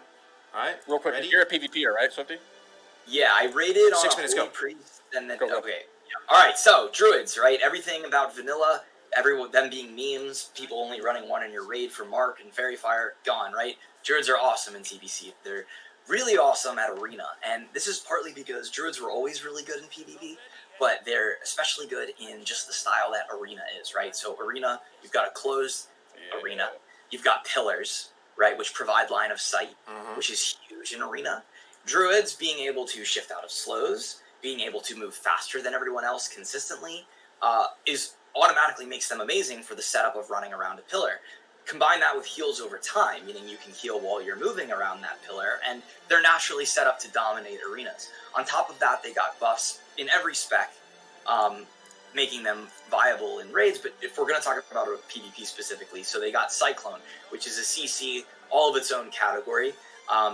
All right. Real quick, Ready? you're a PvPer, right, Swifty? Yeah, I rated on 6 a minutes, holy go. priest, and then Go. okay. Yeah. All right, so druids, right? Everything about vanilla, everyone them being memes, people only running one in your raid for Mark and Fairy Fire, gone, right? Druids are awesome in TBC. They're really awesome at arena, and this is partly because druids were always really good in PvP, but they're especially good in just the style that arena is, right? So arena, you've got a closed arena, you've got pillars, right, which provide line of sight, which is huge in arena. Druids being able to shift out of slows, being able to move faster than everyone else consistently, is automatically makes them amazing for the setup of running around a pillar. Combine that with heals over time, meaning you can heal while you're moving around that pillar, and they're naturally set up to dominate arenas. On top of that, they got buffs in every spec, making them viable in raids, but if we're going to talk about a PvP specifically, so they got Cyclone, which is a CC, all of its own category.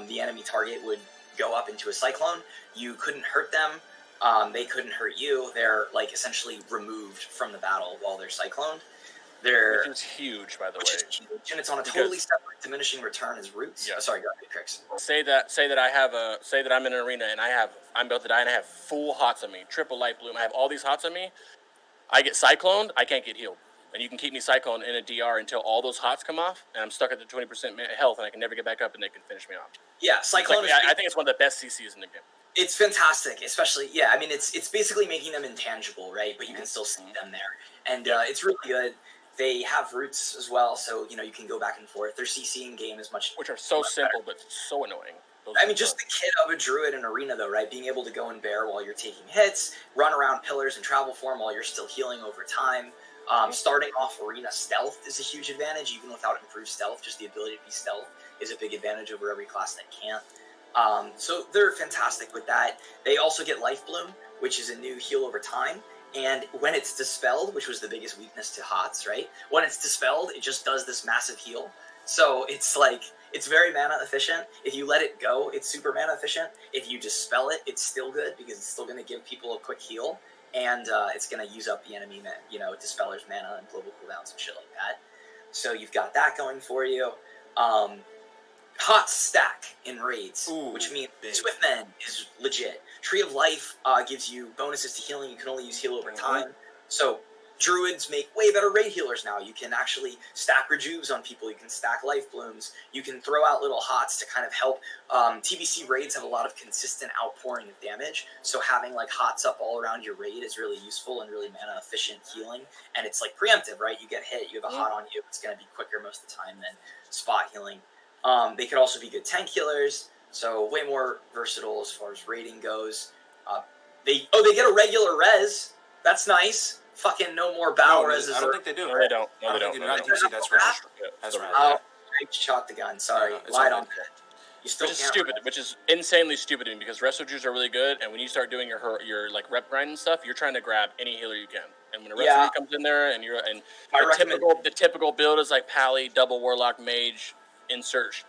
The enemy target would go up into a Cyclone. You couldn't hurt them. They couldn't hurt you. They're like essentially removed from the battle while they're cycloned. They're Which is huge, by the way. which is huge, and it's on a totally separate diminishing return as roots. Yeah. Oh, sorry, go ahead, Crix. Say that I'm in an arena and I'm about to die and I have full hots on me, triple light bloom. I have all these hots on me. I get cycloned. I can't get healed, and you can keep me cycloned in a DR until all those hots come off, and I'm stuck at the 20% health, and I can never get back up, and they can finish me off. Yeah, Cyclone. I think it's one of the best CCs in the game. It's fantastic, especially I mean, it's basically making them intangible, right? But you can still see them there, and it's really good. They have roots as well, so you can go back and forth. Their CC in game is much, which are so much simple better. but so annoying. I mean, just the kit of a druid in arena, though, right? Being able to go and bear while you're taking hits, run around pillars and travel form while you're still healing over time. Starting off arena stealth is a huge advantage, even without improved stealth. Just the ability to be stealth is a big advantage over every class that can't. So they're fantastic with that. They also get Life Bloom, which is a new heal over time. And when it's dispelled, which was the biggest weakness to HOTS, right? When it's dispelled, it just does this massive heal. So it's very mana efficient. If you let it go, it's super mana efficient. If you dispel it, it's still good because it's still going to give people a quick heal. And it's going to use up the enemy, dispeller's mana and global cooldowns and shit like that. So you've got that going for you. Hot stack in raids, which means Swiftmen is legit. Tree of Life gives you bonuses to healing. You can only use heal over time. So druids make way better raid healers now. You can actually stack rejuves on people. You can stack life blooms. You can throw out little hots to kind of help. TBC raids have a lot of consistent outpouring of damage. So having like hots up all around your raid is really useful and really mana efficient healing. And it's like preemptive, right? You get hit, you have a hot on you. It's going to be quicker most of the time than spot healing. They could also be good tank healers. So way more versatile as far as rating goes. They get a regular res. That's nice. Fucking no more battle reses. I don't think they do. No, they don't. No, I they don't don't. think No, not they in don't. TBC. That's rad. That's rad. Oh, I shot the gun. Sorry, No, it's lied all on good. that. You still Which is can't stupid, res. which is insanely stupid to me because resto Jews are really good, and when you start doing your like rep grind and stuff, you're trying to grab any healer you can. And when a resto Jew comes in there, and the typical build is like Pally, double Warlock, Mage, insert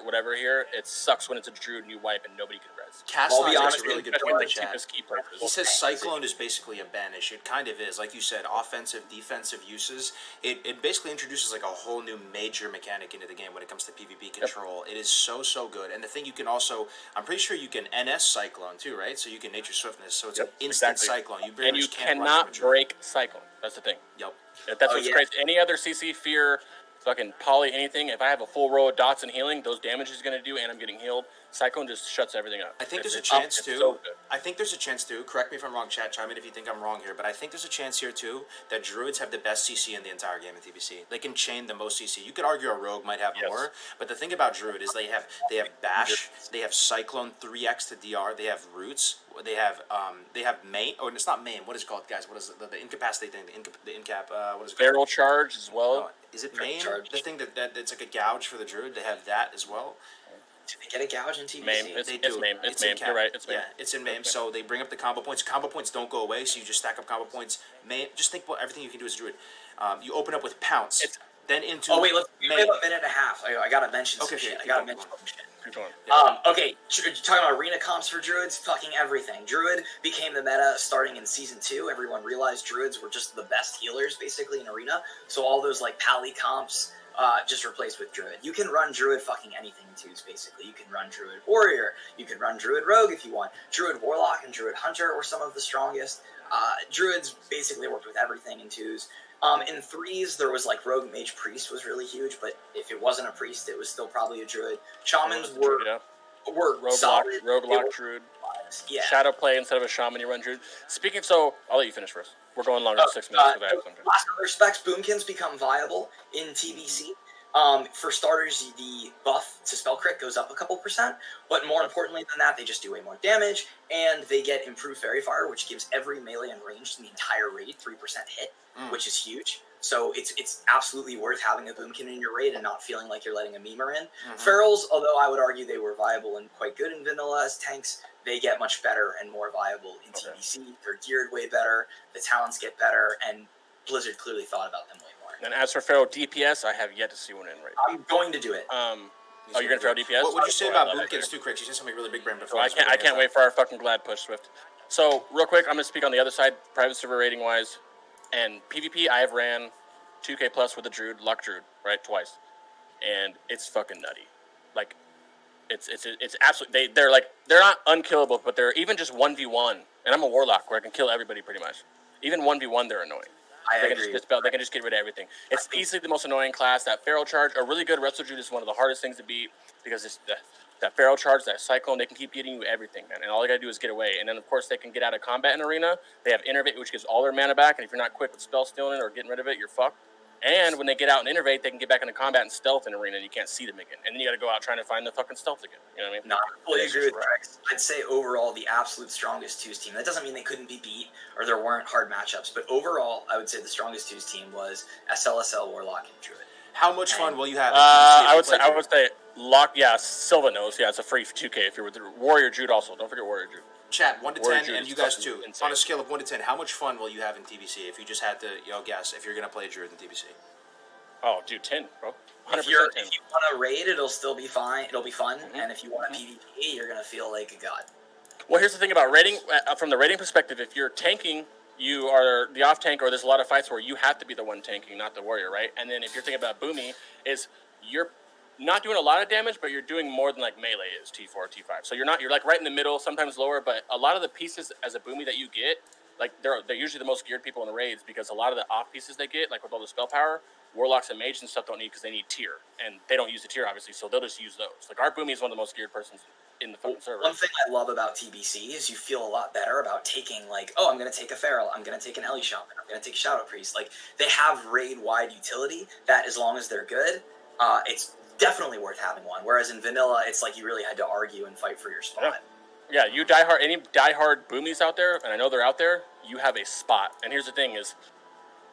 whatever here. It sucks when it's a Druid and you wipe and nobody can res. Castlon makes honest, a really good Especially point with in the chat. cheapest key places. He says Cyclone is basically a banish. It kind of is. Like you said, offensive, defensive uses. It basically introduces like a whole new major mechanic into the game when it comes to PvP control. It is so good. And the thing you can also, I'm pretty sure you can NS Cyclone too, right? So you can Nature Swiftness. So it's an instant Cyclone. You pretty and much you can't cannot break Cyclone. That's the thing. Yep. That's what's crazy. Any other CC, Fear, fucking Poly, anything, if I have a full row of dots and healing, those damage is going to do, and I'm getting healed. Cyclone just shuts everything up. I think there's a chance too. So I think there's a chance too. Correct me if I'm wrong, chat. Chime in if you think I'm wrong here. But I think there's a chance here too that Druids have the best CC in the entire game in TBC. They can chain the most CC. You could argue a Rogue might have more, but the thing about Druid is they have Bash, they have Cyclone 3x to DR, they have Roots, they have Main. Oh, it's not Main. What is it called, guys? What is it? The incapacitate thing? The incap. What is it called? Feral Charge as well. No, is it Main? The thing that it's like a gouge for the Druid. They have that as well. Did they get a gouge in TBC? Maim. It's Maim. It's Maim. You're right. It's Maim. Yeah, it's in Maim. So they bring up the combo points. Combo points don't go away, so you just stack up combo points. Maim. Just think about everything you can do as Druid. You open up with Pounce. Then into we have Maim. a minute and a half. I gotta mention some shit. I gotta mention some shit. Keep going. Okay, talking about arena comps for Druids, fucking everything. Druid became the meta starting in Season 2. Everyone realized Druids were just the best healers, basically, in arena. So all those, like, Pally comps just replaced with Druid. You can run Druid fucking anything in 2s, basically. You can run Druid Warrior. You can run Druid Rogue if you want. Druid Warlock and Druid Hunter were some of the strongest. Druids basically worked with everything in 2s. In 3s, there was like Rogue Mage Priest was really huge, but if it wasn't a Priest, it was still probably a Druid. Shamans were solid. Roguelock Druid. Yeah. Shadow play instead of a Shaman, you run Druid. Speaking of, so, I'll let you finish first. We're going longer than 6 minutes because I have something. Last other specs, Boomkins become viable in TBC. For starters, the buff to spell crit goes up a couple %, but more importantly than that, they just do way more damage, and they get improved Fairy Fire, which gives every melee and ranged in the entire raid 3% hit, which is huge. So it's absolutely worth having a Boomkin in your raid and not feeling like you're letting a memer in. Ferals, although I would argue they were viable and quite good in vanilla as tanks, they get much better and more viable in TBC. They're geared way better, the talents get better, and Blizzard clearly thought about them way more. And as for Feral DPS, I have yet to see one in raid. I'm going to do it. You're going to Feral DPS? What would you say about Boomkins too, Craig? You said something really big brain before. I can't wait for our fucking Glad push, Swift. So, real quick, I'm going to speak on the other side, private server rating-wise. And PvP, I have ran 2K plus with a Druid, Luck Druid, right, twice. And it's fucking nutty. Like, it's absolutely, they're not unkillable, but they're even just 1v1. And I'm a Warlock where I can kill everybody pretty much. Even 1v1, they're annoying. They can just get rid of everything. It's easily the most annoying class. That Feral Charge, a really good Resto Druid is one of the hardest things to beat because it's that Feral Charge, that Cyclone, they can keep getting you everything, man. And all they gotta do is get away. And then, of course, they can get out of combat in arena. They have Innervate, which gives all their mana back. And if you're not quick with spell stealing or getting rid of it, you're fucked. And when they get out and Innervate, they can get back into combat and stealth in arena, and you can't see them again. And then you gotta go out trying to find the fucking stealth again. You know what I mean? No, I fully agree with Rex. I'd say overall the absolute strongest 2s team. That doesn't mean they couldn't be beat or there weren't hard matchups, but overall, I would say the strongest 2s team was SLSL, Warlock, and Druid. How much fun will you have? I would say Lock. Yeah, Silva knows. Yeah, it's a free 2K if you're with Warrior Druid. Also, don't forget Warrior Druid. Chat 1 to Warrior 10, Druid and you is guys fucking too. insane. On a scale of 1 to 10, how much fun will you have in TBC if you just had to guess if you're gonna play Druid in TBC? Oh, dude, 10, bro. 100% If you 10. want to raid, it'll still be fine. It'll be fun, and if you want a PvP, you're gonna feel like a god. Well, here's the thing about rating. From the rating perspective, if you're tanking, you are the off tank, or there's a lot of fights where you have to be the one tanking, not the warrior, right? And then if you're thinking about Boomy, is you're not doing a lot of damage, but you're doing more than like melee is T4, T5. So you're like right in the middle, sometimes lower, but a lot of the pieces as a Boomy that you get, like they're usually the most geared people in the raids because a lot of the off pieces they get, like with all the spell power, Warlocks and Mages and stuff don't need because they need tier, and they don't use the tier obviously, so they'll just use those. Like our Boomy is one of the most geared persons in the fucking server. One thing I love about TBC is you feel a lot better about taking, like, oh, I'm going to take a Feral, I'm going to take an Ellie Shaman, I'm going to take a Shadow Priest. Like, they have raid-wide utility that, as long as they're good, it's definitely worth having one. Whereas in vanilla, it's like you really had to argue and fight for your spot. Yeah, you any diehard boomies out there, and I know they're out there, you have a spot. And here's the thing is,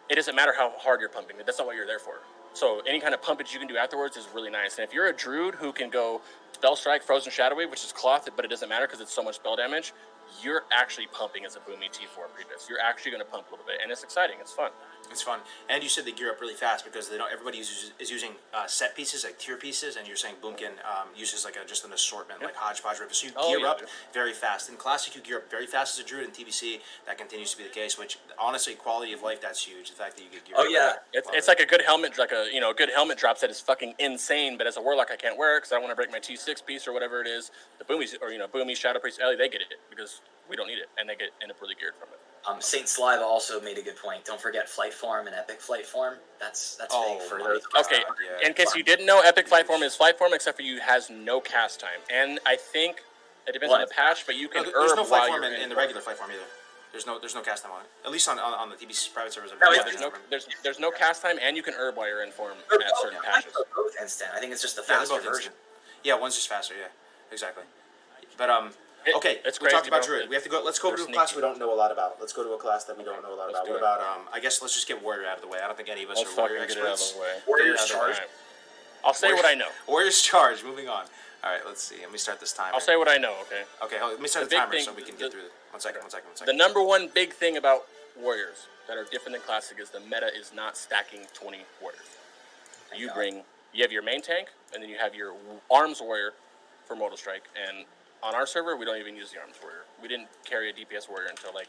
it doesn't matter how hard you're pumping. That's not what you're there for. So any kind of pumpage you can do afterwards is really nice. And if you're a druid who can go Spell Strike, Frozen Shadow Wave, which is cloth, but it doesn't matter because it's so much spell damage, you're actually pumping as a boomy T4 previous. You're actually going to pump a little bit, and it's exciting. It's fun. It's fun, and you said they gear up really fast because they don't. Everybody is using set pieces like tier pieces, and you're saying Boomkin uses like just an assortment like hodgepodge rifles. So you gear up very fast. In Classic, you gear up very fast as a druid. In TBC, that continues to be the case. Which honestly, quality of life, that's huge. The fact that you get geared up. Oh yeah, it's like a good helmet, like a good helmet drop set is fucking insane. But as a warlock, I can't wear it because I don't want to break my T6 piece or whatever it is. The boomies or boomies, Shadow Priest, Ellie, they get it because we don't need it, and they end up really geared from it. Saint Saliva also made a good point. Don't forget Flight Form and Epic Flight Form. That's big for those. Okay, in case you didn't know, Epic Flight Form is Flight Form, except for you has no cast time, and I think it depends on the patch, but you can there's herb no Flight while Form you're in the regular Flight Form either. There's no cast time on it. At least on the TBC private servers. There's no cast time, and you can herb while you're in form at certain patches. Both instant. I think it's just the faster version. Yeah, one's just faster. Yeah, exactly. But okay, it's we crazy, talked about bro. Druid. We have to go. Let's go to a class we don't know a lot about. Let's go to a class that we don't know a lot about. What about I guess let's just get Warrior out of the way. I don't think any of us are Warrior experts. Warrior's Charge. I'll say what I know. Warrior's Charge. Moving on. All right, let's see. Let me start this timer. I'll say what I know. Okay. Okay. Let me start the timer so we can get through it. One second. The number one big thing about Warriors that are different than Classic is the meta is not stacking 20 Warriors. You have your main tank, and then you have your Arms Warrior for Mortal Strike, and on our server, we don't even use the Arms Warrior. We didn't carry a DPS Warrior until like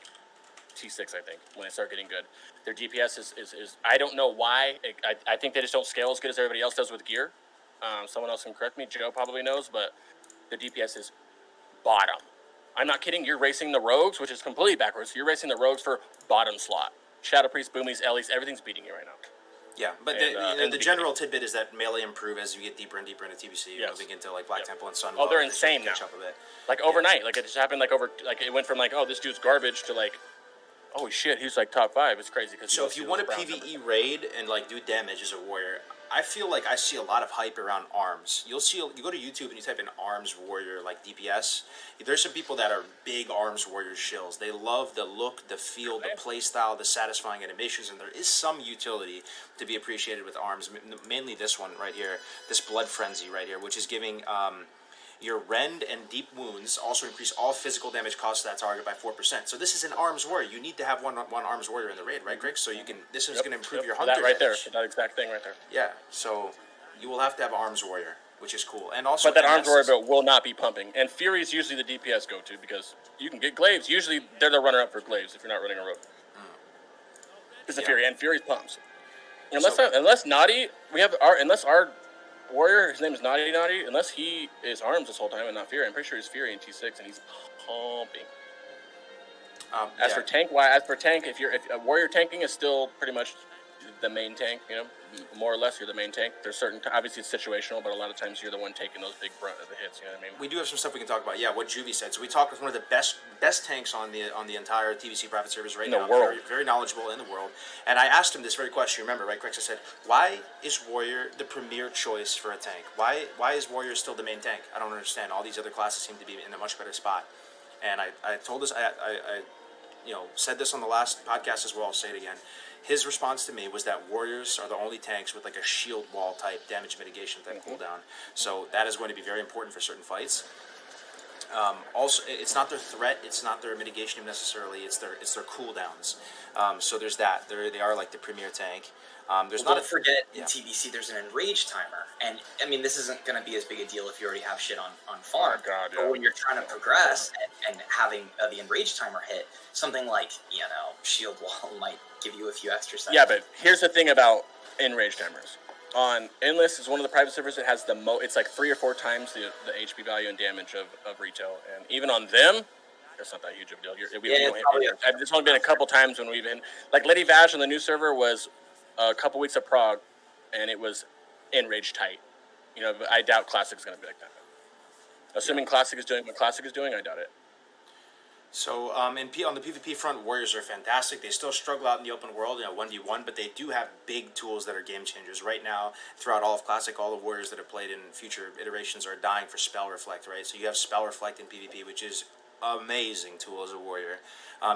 T6, I think, when they start getting good. Their DPS is I don't know why. I think they just don't scale as good as everybody else does with gear. Someone else can correct me. Joe probably knows, but the DPS is bottom. I'm not kidding. You're racing the Rogues, which is completely backwards. You're racing the Rogues for bottom slot. Shadow Priest, Boomies, Ellies, everything's beating you right now. Yeah, but the general tidbit is that melee improve as you get deeper and deeper into TBC. Yes. Moving into like Black Temple and Sun. Oh, they're insane now. Like overnight, like it just happened. Like it went from like, oh, this dude's garbage to like, holy shit, he's like top 5. It's crazy. So if you want a PvE raid and like do damage as a warrior, I feel like I see a lot of hype around arms. You go to YouTube and you type in arms warrior like DPS. There's some people that are big arms warrior shills. They love the look, the feel, the play style, the satisfying animations, and there is some utility to be appreciated with arms. Mainly this one right here, this Blood Frenzy right here, which is giving your rend and deep wounds also increase all physical damage caused to that target by 4%. So this is an arms warrior. You need to have one arms warrior in the raid, right, Greg? So you can. This is going to improve your hunter. That right there, that exact thing right there. Yeah. So you will have to have arms warrior, which is cool, and also. But that arms warrior build will not be pumping, and Fury is usually the DPS go-to because you can get glaives. Usually they're the runner-up for glaives if you're not running a rogue. It's a Fury, and Fury pumps. Unless Naughty, unless our warrior, his name is Naughty, unless he is arms this whole time and not Fury. I'm pretty sure he's Fury in T6 and he's pumping. As for tank, if a warrior tanking is still pretty much the main tank, more or less you're the main tank. There's certain, obviously it's situational, but a lot of times you're the one taking those big brunt of the hits. You know what I mean? We do have some stuff we can talk about. Yeah, what Juvie said. So we talked with one of the best tanks on the entire TVC private servers right now. In the world. Very, very knowledgeable in the world. And I asked him this very question. Remember, right, Craig? I said, why is Warrior the premier choice for a tank? Why is Warrior still the main tank? I don't understand. All these other classes seem to be in a much better spot. And I told this, I said this on the last podcast as well. I'll say it again. His response to me was that Warriors are the only tanks with like a shield wall type damage mitigation type cooldown. So that is going to be very important for certain fights. Also, it's not their threat, it's not their mitigation necessarily, it's their cooldowns. So there's that. They are like the premier tank. Don't forget in TBC there's an enrage timer, and I mean this isn't going to be as big a deal if you already have shit on farm. Oh, God, yeah. But when you're trying to progress and having the enrage timer hit, something like shield wall might give you a few extra seconds. Yeah, but here's the thing about enrage timers. On Endless is one of the private servers that has the it's like 3 or 4 times the HP value and damage of retail, and even on them. That's not that huge of a deal. There's only been a couple times when we've been like Lady Vash on the new server was a couple weeks of Prague, and it was enrage tight. But I doubt Classic is going to be like that. Assuming Classic is doing what Classic is doing, I doubt it. So on the PvP front, Warriors are fantastic. They still struggle out in the open world, 1v1, but they do have big tools that are game changers. Right now, throughout all of Classic, all the Warriors that have played in future iterations are dying for Spell Reflect, right? So you have Spell Reflect in PvP, which is amazing tool as a warrior.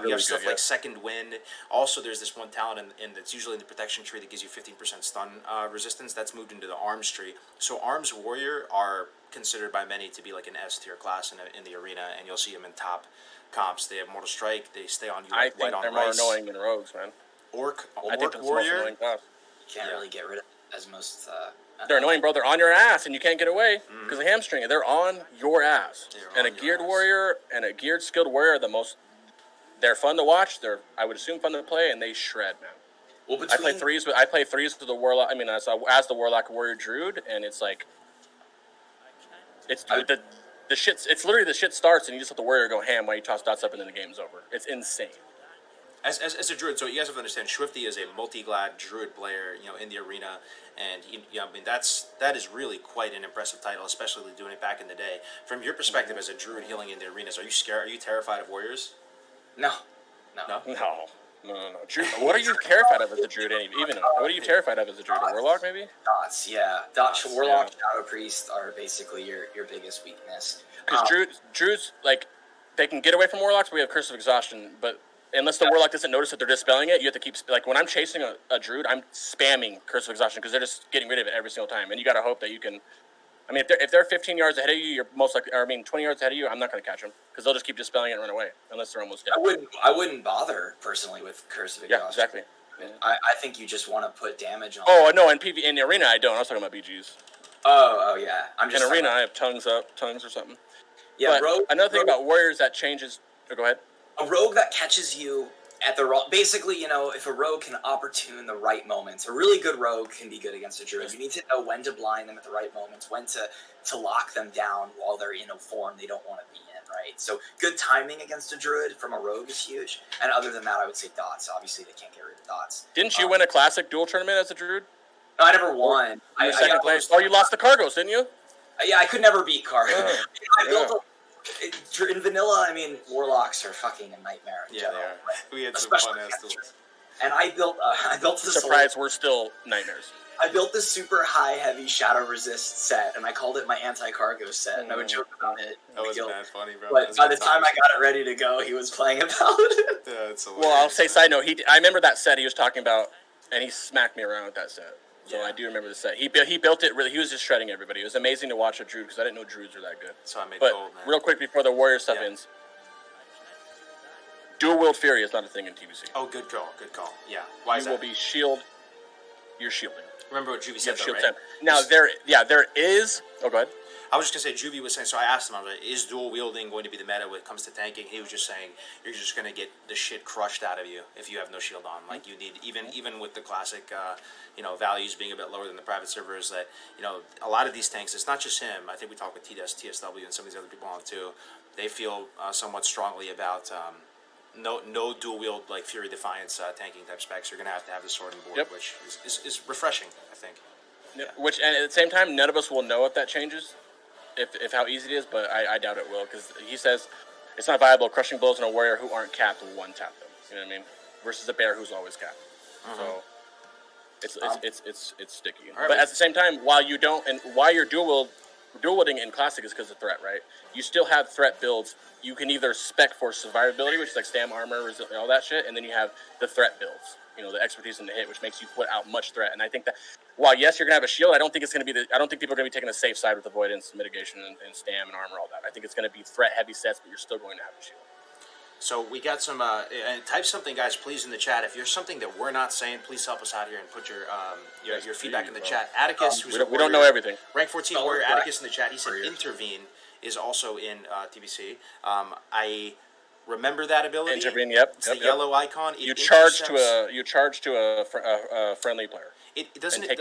You have stuff like Second Wind. Also, there's this one talent in that's usually in the protection tree that gives you 15% stun resistance. That's moved into the Arms tree. So Arms Warrior are considered by many to be like an S tier class in the arena, and you'll see them in top comps. They have Mortal Strike. They stay on you like white on rice. I think they're more annoying than Rogues, man. Orc Warrior. You can't really get rid of as most. They're annoying, bro. They're on your ass, and you can't get away because of hamstring. They're on your ass. And a geared warrior and a geared skilled warrior are the most. They're fun to watch. They're, I would assume, fun to play, and they shred, man. Well, I play threes with the warlock. I mean, as the warlock warrior druid, and it's like, the shit. It's literally the shit starts, and you just let the warrior go ham while you toss dots up, and then the game's over. It's insane. As a druid, so you guys have to understand, Swifty is a multi-glad druid player, in the arena, and I mean that is really quite an impressive title, especially doing it back in the day. From your perspective as a druid healing in the arenas, are you scared? Are you terrified of warriors? No. Druid, what are you terrified of as a druid? Even what are you terrified of as a druid? A warlock, maybe? Dots, yeah. Warlock, Shadow Priest are basically your biggest weakness. Because druids like they can get away from warlocks, but we have Curse of Exhaustion, but. Unless the warlock doesn't notice that they're dispelling it, you have to keep... Like, when I'm chasing a druid, I'm spamming Curse of Exhaustion because they're just getting rid of it every single time. And you got to hope that you can... I mean, if they're 15 yards ahead of you, you're most likely... Or, 20 yards ahead of you, I'm not going to catch them because they'll just keep dispelling it and run away unless they're almost dead. I wouldn't bother, personally, with Curse of Exhaustion. Yeah, exactly. Yeah. I think you just want to put damage on Oh, no, in the arena, I don't. I was talking about BGs. Oh, yeah. In arena, I have tongues or something. Yeah, but another thing about warriors that changes... Oh, go ahead. A rogue that catches you... Basically, if a rogue can opportune the right moments, a really good rogue can be good against a druid. You need to know when to blind them at the right moments, when to lock them down while they're in a form they don't want to be in, right? So good timing against a druid from a rogue is huge. And other than that, I would say dots. Obviously, they can't get rid of dots. Didn't you win a classic duel tournament as a druid? No, I never won. I second place. Oh, you lost the Cargos, didn't you? Yeah, I could never beat Cargos. In vanilla, I mean, warlocks are fucking a nightmare. Yeah, they are. We had some fun ass duels. And I built this. Surprise, we're still nightmares. I built this super high heavy shadow resist set, and I called it my anti-cargo set. And I would joke about it. That was mad funny, bro. But by the time I got it ready to go, he was playing about it. Yeah, it's hilarious. Well, I'll say side note. I remember that set he was talking about, and he smacked me around with that set. So yeah. I do remember the set. He built it really. He was just shredding everybody. It was amazing to watch a druid because I didn't know druids were that good. So I made gold, man. Real quick before the warrior stuff ends, dual wield fury is not a thing in TBC. Oh, good call. Yeah. Why is that? You will be shield. You're shielding. Remember what Juvie said, though, right? 10. Now there is. Oh, go ahead. I was just gonna say, Juvie was saying. So I asked him, I was like, "Is dual wielding going to be the meta when it comes to tanking?" He was just saying, "You're just gonna get the shit crushed out of you if you have no shield on. Like you need even with the classic, values being a bit lower than the private servers. That a lot of these tanks. It's not just him. I think we talked with TSW, and some of these other people on too. They feel somewhat strongly about no dual wield like Fury Defiance tanking type specs. You're gonna have to have the sword and board, which is refreshing, I think. Yeah. Which and at the same time, none of us will know if that changes. If how easy it is, but I doubt it will because he says it's not viable crushing blows on a warrior who aren't capped will one tap them. You know what I mean? Versus a bear who's always capped. So it's sticky. Right, but at the same time, while you're dual wielding in classic is because of threat, right? You still have threat builds. You can either spec for survivability, which is like stam armor, all that shit, and then you have the threat builds. The expertise in the hit, which makes you put out much threat. And I think that while yes, you're gonna have a shield, I don't think people are gonna be taking a safe side with avoidance, mitigation, and stam and armor, all that. I think it's gonna be threat heavy sets, but you're still going to have a shield. So we got some. Type something, guys, please, in the chat. If you're something that we're not saying, please help us out here and put your feedback in the chat. Atticus, who's we don't know everything. Rank 14 warrior, Atticus in the chat. He said Intervene is also in TBC. I remember that ability. Intervene, yep. It's the yellow icon. You charge to a friendly player. Doesn't it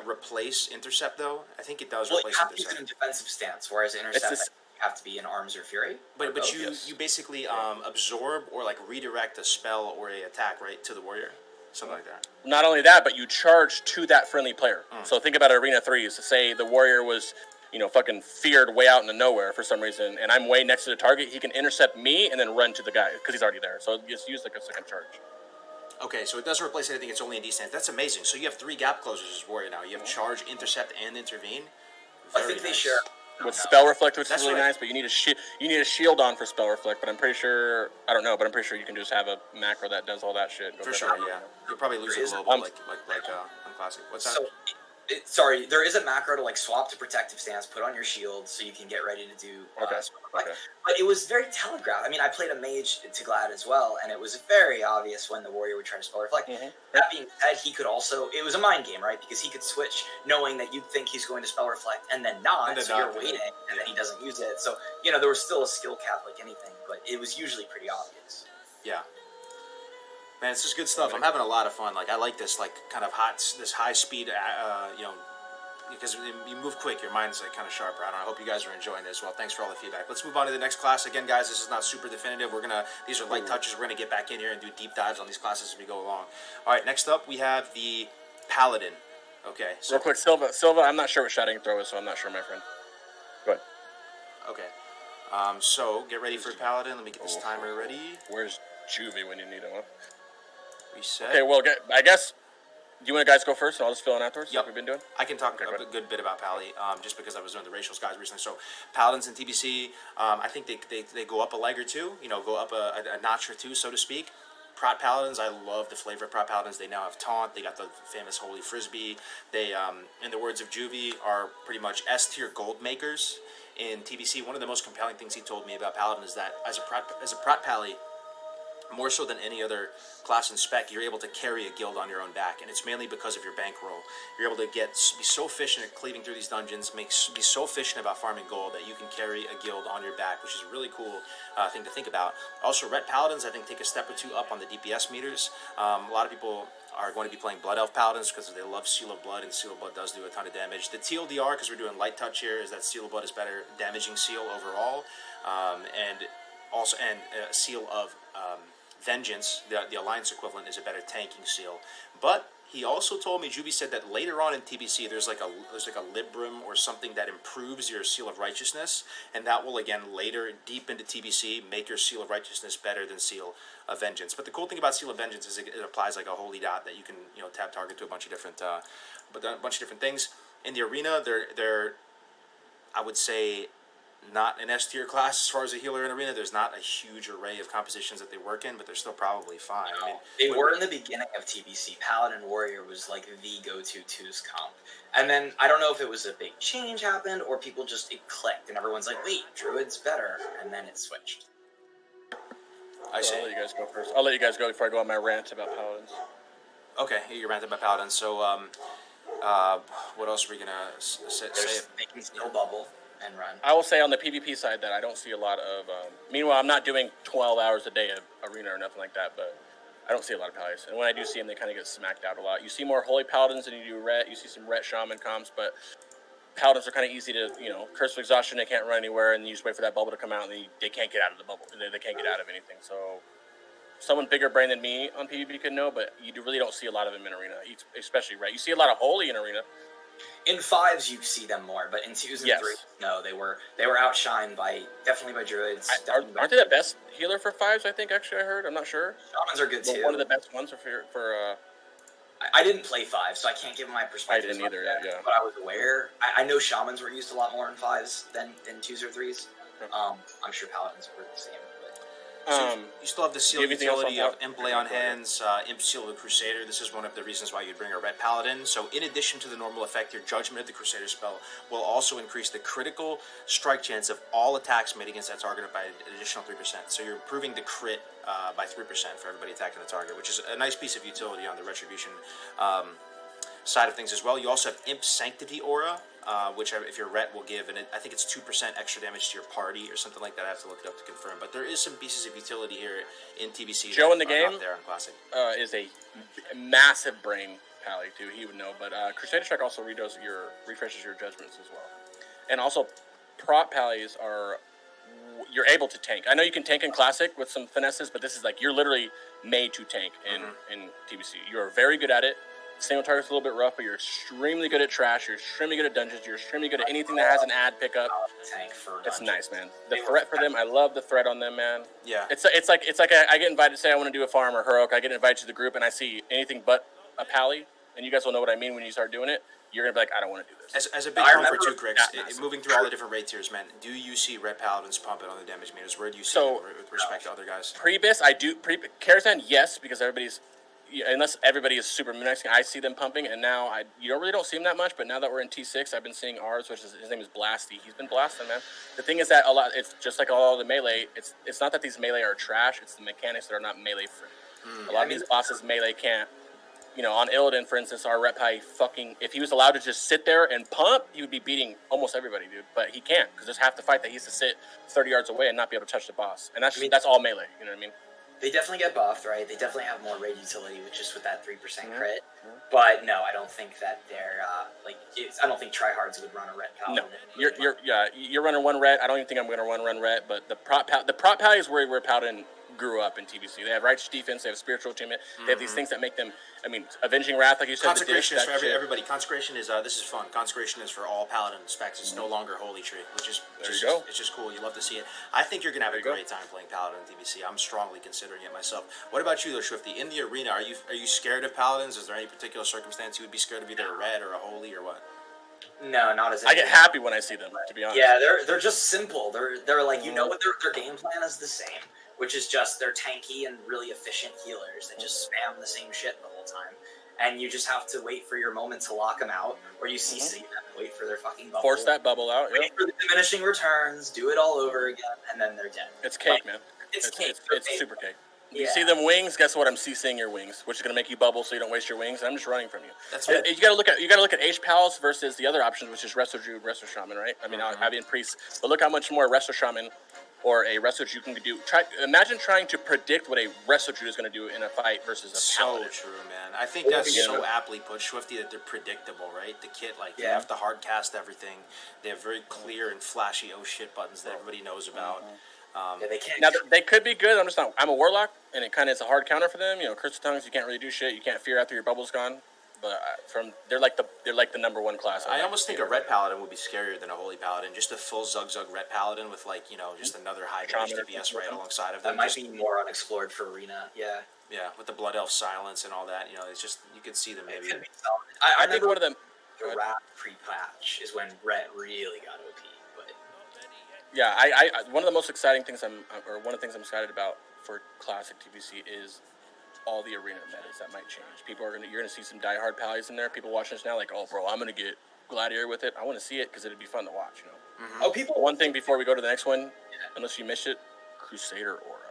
replace intercept though? I think it does replace intercept. Well, you have intercept. to use it in defensive stance, whereas intercept you have to be in arms or fury. But you basically absorb or like redirect a spell or a attack right to the warrior, something like that. Not only that, but you charge to that friendly player. So think about Arena 3s. Say the warrior was fucking feared way out in the nowhere for some reason, and I'm way next to the target, he can intercept me and then run to the guy because he's already there. So just use like a second charge. Okay, so it doesn't replace anything. It's only in D-stance. That's amazing. So you have 3 gap closers as warrior now. You have charge, intercept, and intervene. I think they share. With spell reflect, which That's is really right. nice, but you need a shield on for spell reflect. But I'm pretty sure I don't know, but I'm pretty sure you can just have a macro that does all that shit. For sure, yeah. You'll probably lose a global like on classic. What's that? So, sorry, there is a macro to like swap to protective stance, put on your shield, so you can get ready to do. Okay. But it was very telegraphed. I mean, I played a mage to Glad as well, and it was very obvious when the warrior would try to spell reflect. Mm-hmm. That being said, he could also. It was a mind game, right? Because he could switch, knowing that you'd think he's going to spell reflect, and then not. And then so not, you're waiting, and then he doesn't use it. So there was still a skill cap like anything, but it was usually pretty obvious. Yeah. Man, it's just good stuff. I'm having a lot of fun. Like I like this, like kind of this high speed, because you move quick, your mind's like kind of sharper. I hope you guys are enjoying this. Well, thanks for all the feedback. Let's move on to the next class. Again, guys, this is not super definitive. These are light touches. We're gonna get back in here and do deep dives on these classes as we go along. All right, next up we have the Paladin. Okay. So, real quick, Silva, I'm not sure what shot I can throw is, so I'm not sure, my friend. Go ahead. Okay. So get ready for Paladin. Let me get this timer ready. Where's Juvie when you need him? Huh? Reset. Okay, well, I guess. Do you want to guys go first, and I'll just fill in afterwards? Yep. Like we've been doing. I can talk a good bit about Pally, just because I was doing the racials guys recently. So Paladins in TBC, I think they go up a leg or two, go up a notch or two, so to speak. Prot Paladins, I love the flavor of Prot Paladins. They now have Taunt. They got the famous Holy Frisbee. They, in the words of Juvie, are pretty much S-tier gold makers in TBC. One of the most compelling things he told me about Paladin is that as a Prot Pally, more so than any other class in spec, you're able to carry a guild on your own back, and it's mainly because of your bankroll. You're able to be so efficient at cleaving through these dungeons, be so efficient about farming gold that you can carry a guild on your back, which is a really cool thing to think about. Also, Ret Paladins, I think, take a step or two up on the DPS meters. A lot of people are going to be playing Blood Elf Paladins because they love Seal of Blood, and Seal of Blood does do a ton of damage. The TLDR, because we're doing light touch here, is that Seal of Blood is better damaging Seal overall, and Seal of Vengeance, the Alliance equivalent, is a better tanking seal. But he also told me, Juvie said that later on in TBC, there's like a Librum or something that improves your Seal of Righteousness, and that will again later, deep into TBC, make your Seal of Righteousness better than Seal of Vengeance. But the cool thing about Seal of Vengeance is it applies like a holy dot that you can tap target to a bunch of different things. In the arena, they're I would say not an S-tier class as far as a healer in arena. There's not a huge array of compositions that they work in, but they're still probably fine. No, they were in the beginning of TBC. Paladin Warrior was like the go-to twos comp. And then, I don't know if it was a big change happened, or people just, it clicked, and everyone's like, wait, Druid's better, and then it switched. I see. I'll let you guys go first. I'll let you guys go before I go on my rant about Paladins. Okay, you're ranting about Paladins, so, what else are we gonna say? They can still bubble and run. I will say on the PvP side that I don't see a lot of. Meanwhile, I'm not doing 12 hours a day of arena or nothing like that, but I don't see a lot of Paladins. And when I do see them, they kind of get smacked out a lot. You see more Holy Paladins than you do Ret. You see some Ret Shaman comps, but Paladins are kind of easy to, Curse of Exhaustion, they can't run anywhere, and you just wait for that bubble to come out, and they can't get out of the bubble. They can't get out of anything. So someone bigger brain than me on PvP could know, but you really don't see a lot of them in arena, especially Ret. You see a lot of Holy in arena. In 5s, you see them more, but in 2s and 3s, no, they were outshined definitely by Druids. Aren't they the best healer for 5s? I think actually I heard. I'm not sure. Shamans are good too. One of the best ones for. I didn't play 5, so I can't give my perspective. I didn't either. Yeah. But I was aware. I know Shamans were used a lot more in 5s than in 2s or 3s. I'm sure Paladins were the same. So you still have the seal utility of Imp Lay on Hands, Imp Seal of the Crusader. This is one of the reasons why you'd bring a Red Paladin. So in addition to the normal effect, your Judgment of the Crusader spell will also increase the critical strike chance of all attacks made against that target by an additional 3%. So you're improving the crit by 3% for everybody attacking the target, which is a nice piece of utility on the Retribution side of things as well. You also have Imp Sanctity Aura, which if you're Ret will give, and I think it's 2% extra damage to your party or something like that. I have to look it up to confirm. But there is some pieces of utility here in TBC. Joe in the game there on Classic is a massive brain pally too. He would know. But Crusader Strike also refreshes your judgments as well. And also, prop pallies you're able to tank. I know you can tank in Classic with some finesses, but this is like you're literally made to tank in TBC. You are very good at it. Single target's a little bit rough, but you're extremely good at trash. You're extremely good at dungeons. You're extremely good at anything that has an ad pickup. Tank for It's dungeons. nice, man. The threat for them, I love the threat on them, man. Yeah. It's like I get invited. Say I want to do a farm or heroic. I get invited to the group, and I see anything but a pally, and you guys will know what I mean when you start doing it. You're gonna be like, I don't want to do this. As a big I comfort remember too, Griggs, moving through all the different raid tiers, man, do you see Red Paladins pumping on the damage meters? Where do you see them with respect to other guys? Pre-bis, I do. Karazhan, yes, because unless everybody is super min-maxing, I see them pumping, and now you really don't see them that much, but now that we're in T6, I've been seeing ours, his name is Blasty. He's been blasting, man. The thing is that it's just like all the melee, it's not that these melee are trash, it's the mechanics that are not melee free. A lot of these bosses melee can't. On Illidan, for instance, our rep high if he was allowed to just sit there and pump, he would be beating almost everybody, dude. But he can't, because there's half the fight that he has to sit 30 yards away and not be able to touch the boss. And that's all melee, you know what I mean? They definitely get buffed, right? They definitely have more raid utility with that 3% crit. But no, I don't think that they're I don't think tryhards would run a red paladin. No, you're running one red. I don't even think I'm going to run red. But the prop pally is where Paladin grew up in TBC. They have righteous defense. They have spiritual achievement. They have these things that make them. I mean, avenging wrath, like you said. Consecration is for everybody. Consecration is this is fun. Consecration is for all paladin specs. It's no longer holy tree, which is it's just cool. You love to see it. I think you're gonna have a great time playing paladin in TBC. I'm strongly considering it myself. What about you, though, Swifty? In the arena, are you scared of paladins? Is there any particular circumstance you would be scared of either a red or a holy or what? No, not as. I get happy when I see them. To be honest. Yeah, they're just simple. They're like what their game plan is the same, which is just they're tanky and really efficient healers that just spam the same shit the whole time. And you just have to wait for your moment to lock them out, or you CC them and wait for their fucking bubble. Force that bubble out. Wait for the diminishing returns, do it all over again, and then they're dead. It's cake, man. It's cake. It's super cake. You see them wings, guess what? I'm CCing your wings, which is going to make you bubble so you don't waste your wings, and I'm just running from you. That's right. You got to look at H Pals versus the other options, which is Resto Druid, Resto Shaman, right? I mean, Avian Priest. But look how much more Resto Shaman or a Resto Druid can do. Imagine trying to predict what a Resto Druid is going to do in a fight versus a Paladin. So true, man. I think that's so aptly put, Swifty, that they're predictable, right? The kit, you have to hard cast everything. They have very clear and flashy oh shit buttons that everybody knows about. They can't. Now they could be good. I'm a warlock, and it kind of is a hard counter for them. Curse of Tongues, you can't really do shit. You can't fear after your bubble's gone. But they're like the number one class. I almost think a red paladin would be scarier than a holy paladin. Just a full Zug red paladin with just another high damage DPS right alongside of them. That might be more unexplored for arena. Yeah. Yeah, with the blood elf silence and all that. It's just you could see them maybe. I think one of them. The rat pre-patch is when Red really got OP. But yeah, I one of the most exciting things one of the things I'm excited about for classic TBC is all the arena metas that might change. You're gonna see some diehard pallies in there. People watching this now, like, oh, bro, I'm gonna get Gladiator with it. I want to see it because it'd be fun to watch. Oh, people. One thing before we go to the next one, unless you missed it, Crusader Aura,